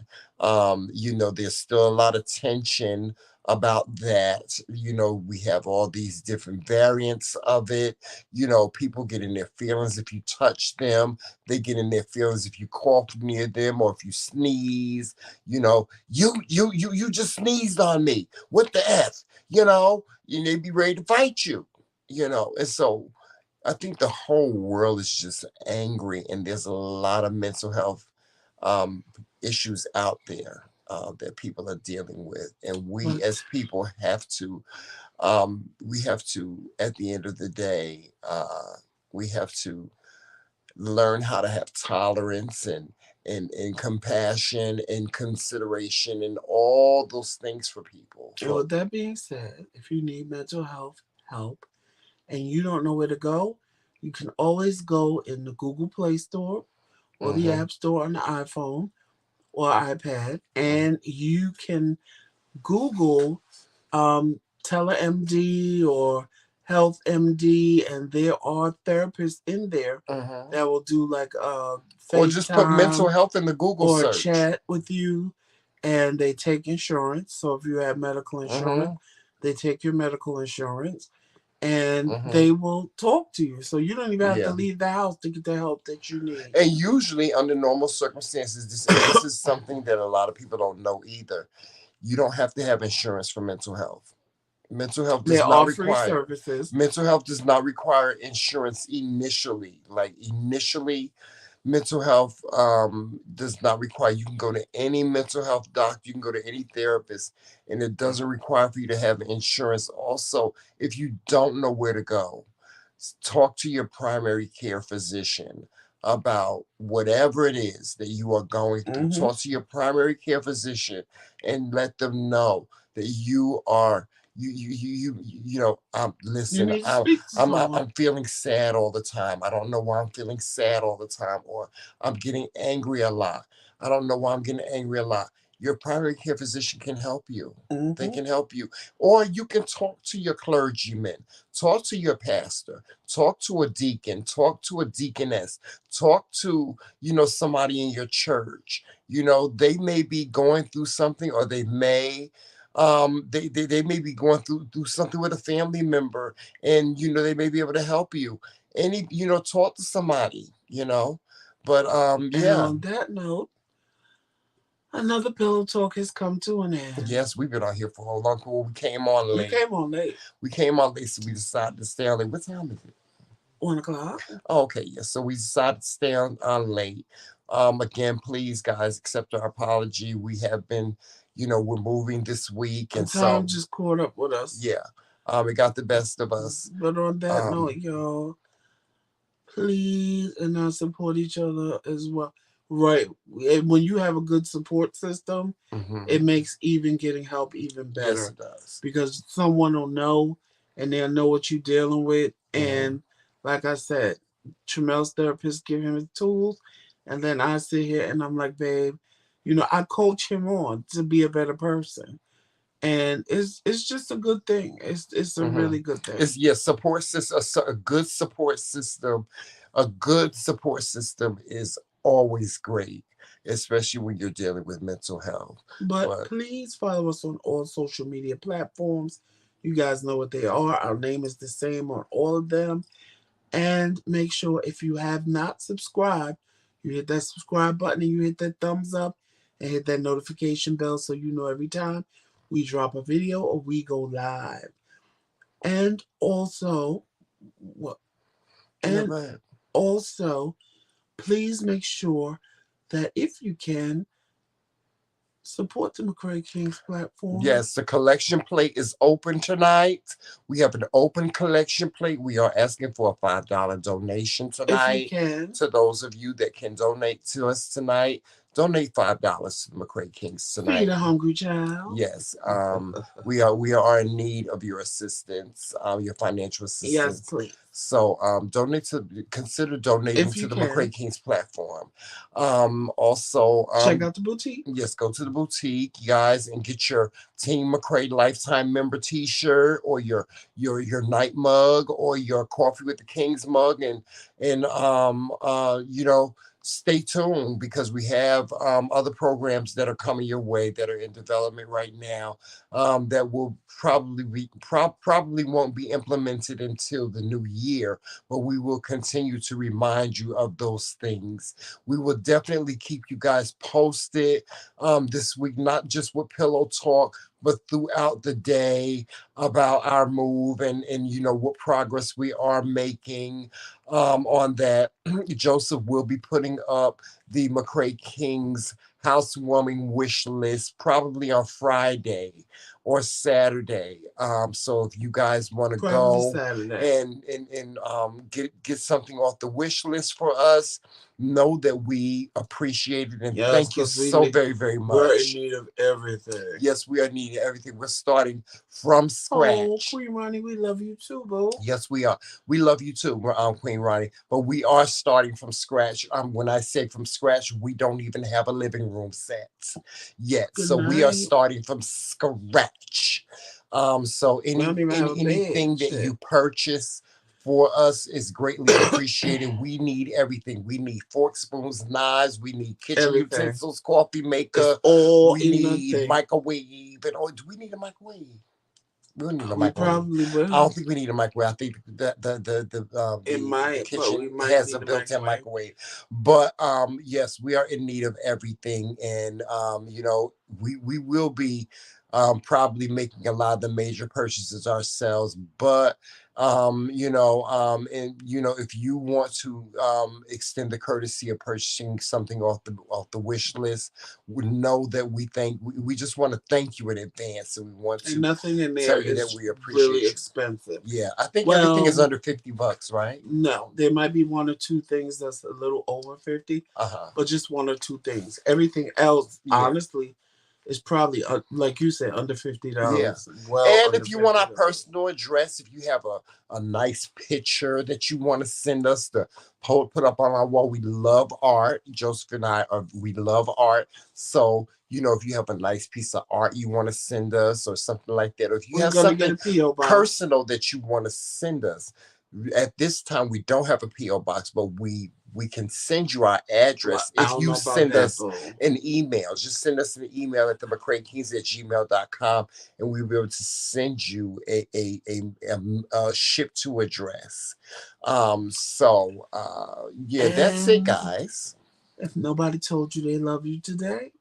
You know, there's still a lot of tension about that. You know, we have all these different variants of it. You know, people get in their feelings if you touch them. They get in their feelings if you cough near them or if you sneeze. You know, you just sneezed on me. What the f? You know, and they be ready to fight you. You know, and so I think the whole world is just angry, and there's a lot of mental health um, issues out there that people are dealing with, and we But as people we have to, at the end of the day, we have to learn how to have tolerance and compassion and consideration and all those things for people. and For with that being said, if you need mental health help and you don't know where to go, you can always go in the Google Play Store or the hmm App Store on the iPhone or iPad, and you can Google TeleMD or Health MD, and there are therapists in there hmm that will do like a or just put mental FaceTime health in the Google or a search. chat with you, and they take insurance. So if you have medical insurance, hmm they take your medical insurance and hmm they will talk to you. So you don't even have to Yeah. leave the house to get the help that you need. And usually, under normal circumstances, this is something that a lot of people don't know either. You don't have to have insurance for mental health. Mental health does There not are free require services. mental health does not require insurance initially. Like initially, mental health does not require, you can go to any mental health doctor, you can go to any therapist, and it doesn't require for you to have insurance. Also, if you don't know where to go, talk to your primary care physician about whatever it is that you are going through. Hmm. Talk to your primary care physician and let them know that you are you know, You listen, need to speak to someone. I'm feeling sad all the time. I don't know why I'm feeling sad all the time, or I'm getting angry a lot. I don't know why I'm getting angry a lot. Your primary care physician can help you. They Hmm. can help you. Or you can talk to your clergyman, talk to your pastor, talk to a deacon, talk to a deaconess, talk to, you know, somebody in your church. You know, they may be going through something, or they may be going through something with a family member, and you know, they may be able to help you. Any, you know, talk to somebody, you know. But And yeah. on that note, another pillow talk has come to an end. Yes, we've been on here for a long time. We came on You late. came on late, We came on late, so we decided to stay on late. What time is it? 1 o'clock. Oh, okay, yeah. So we decided to stay on late. Again, please, guys, accept our apology. We have been, you know, we're moving this week, And and time so just caught up with us. yeah, it got the best of us. But on that note, Um, y'all, please and not support each other as well. Right. When you have a good support system, mhm. it makes even getting help even Yes, better it does. because someone will know and they'll know what you're dealing with. hmm And like I said, Tramel's therapist give him his tools, and then I sit here and I'm like, babe, I coach him on to be a better person, and it's just a good thing. It's a hmm really good thing. It's, yeah, support system. A good support system, a good support system is always great, especially when you're dealing with mental health. But But please follow us on all social media platforms. You guys know what they are. Our name is the same on all of them. And make sure if you have not subscribed, you hit that subscribe button and you hit that thumbs up and hit that notification bell so you know every time we drop a video or we go live. And also, what? And Yeah, also, please make sure that if you can, support the McRae Kingz platform. yes, the collection plate is open tonight. We have an open collection plate. We are asking for a $5 donation If you tonight. can. To those of you that can donate to us tonight, donate $5 to the McRae Kingz tonight. Feed a hungry child. Yes, we are in need of your assistance, your financial assistance. Yes, please. So consider donating If to you the can. McRae Kingz platform. Also, Check out the boutique. yes, go to the boutique, guys, and get your Team McRae lifetime member T-shirt or your night mug or your Coffee with the Kingz mug, and you know, stay tuned because we have other programs that are coming your way that are in development right now, that will probably won't be implemented until the new year, but we will continue to remind you of those things. We will definitely keep you guys posted this week, not just with Pillow Talk, but throughout the day about our move and you know what progress we are making on that. Joseph will be putting up the McRae Kingz housewarming wish list probably on Friday or Saturday. So if you guys want to go Saturday. and get something off the wish list for us, know that we appreciate it and thank you so very, very much. We're in need of everything. Yes, we are needing everything. We're starting from scratch. Oh, Queen Ronnie, we love you too, boo. Yes, we are. We love you too, Queen Ronnie. But we are starting from scratch. When I say from scratch, we don't even have a living room set yet. Good so night. We are starting from scratch. So anything that you purchase for us is greatly appreciated. We need everything. We need forks, spoons, knives. We need kitchen utensils, coffee maker. We need microwave. And do we need a microwave? We don't need a microwave. Probably will. I don't think we need a microwave. I think the kitchen has a built-in microwave. But yes, we are in need of everything, and you know, we will be probably making a lot of the major purchases ourselves, but you know, and you know, if you want to extend the courtesy of purchasing something off the wish list, we know that we just want to thank you in advance, and we want to nothing in there tell you that we appreciate really you. expensive. Yeah, I think everything is under $50, right? No, there might be one or two things that's a little over 50, but just one or two things. Everything else, honestly, is probably like you said, under $50. Yeah. Well, and if you want our personal address, if you have a nice picture that you want to send us to put up on our wall, we love art. Joseph and I we love art. So you know, if you have a nice piece of art you want to send us or something like that, or if you have something personal that you want to send us, at this time we don't have a P.O. box, but we can send you our address if you send us an email. Just send us an email at TheMcRaeKingz@gmail.com, and we'll be able to send you a ship to address. Yeah, that's it, guys. If nobody told you they love you today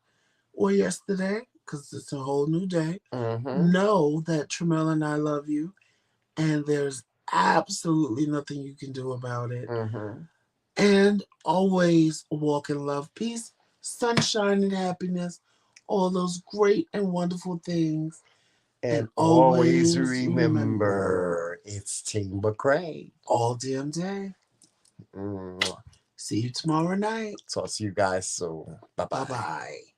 or yesterday, because it's a whole new day, know that Tremel and I love you, and there's absolutely nothing you can do about it. And always walk in love, peace, sunshine, and happiness. All those great and wonderful things. And always remember, it's Team McRae. All damn day. See you tomorrow night. Talk to you guys soon. Bye-bye. Bye-bye.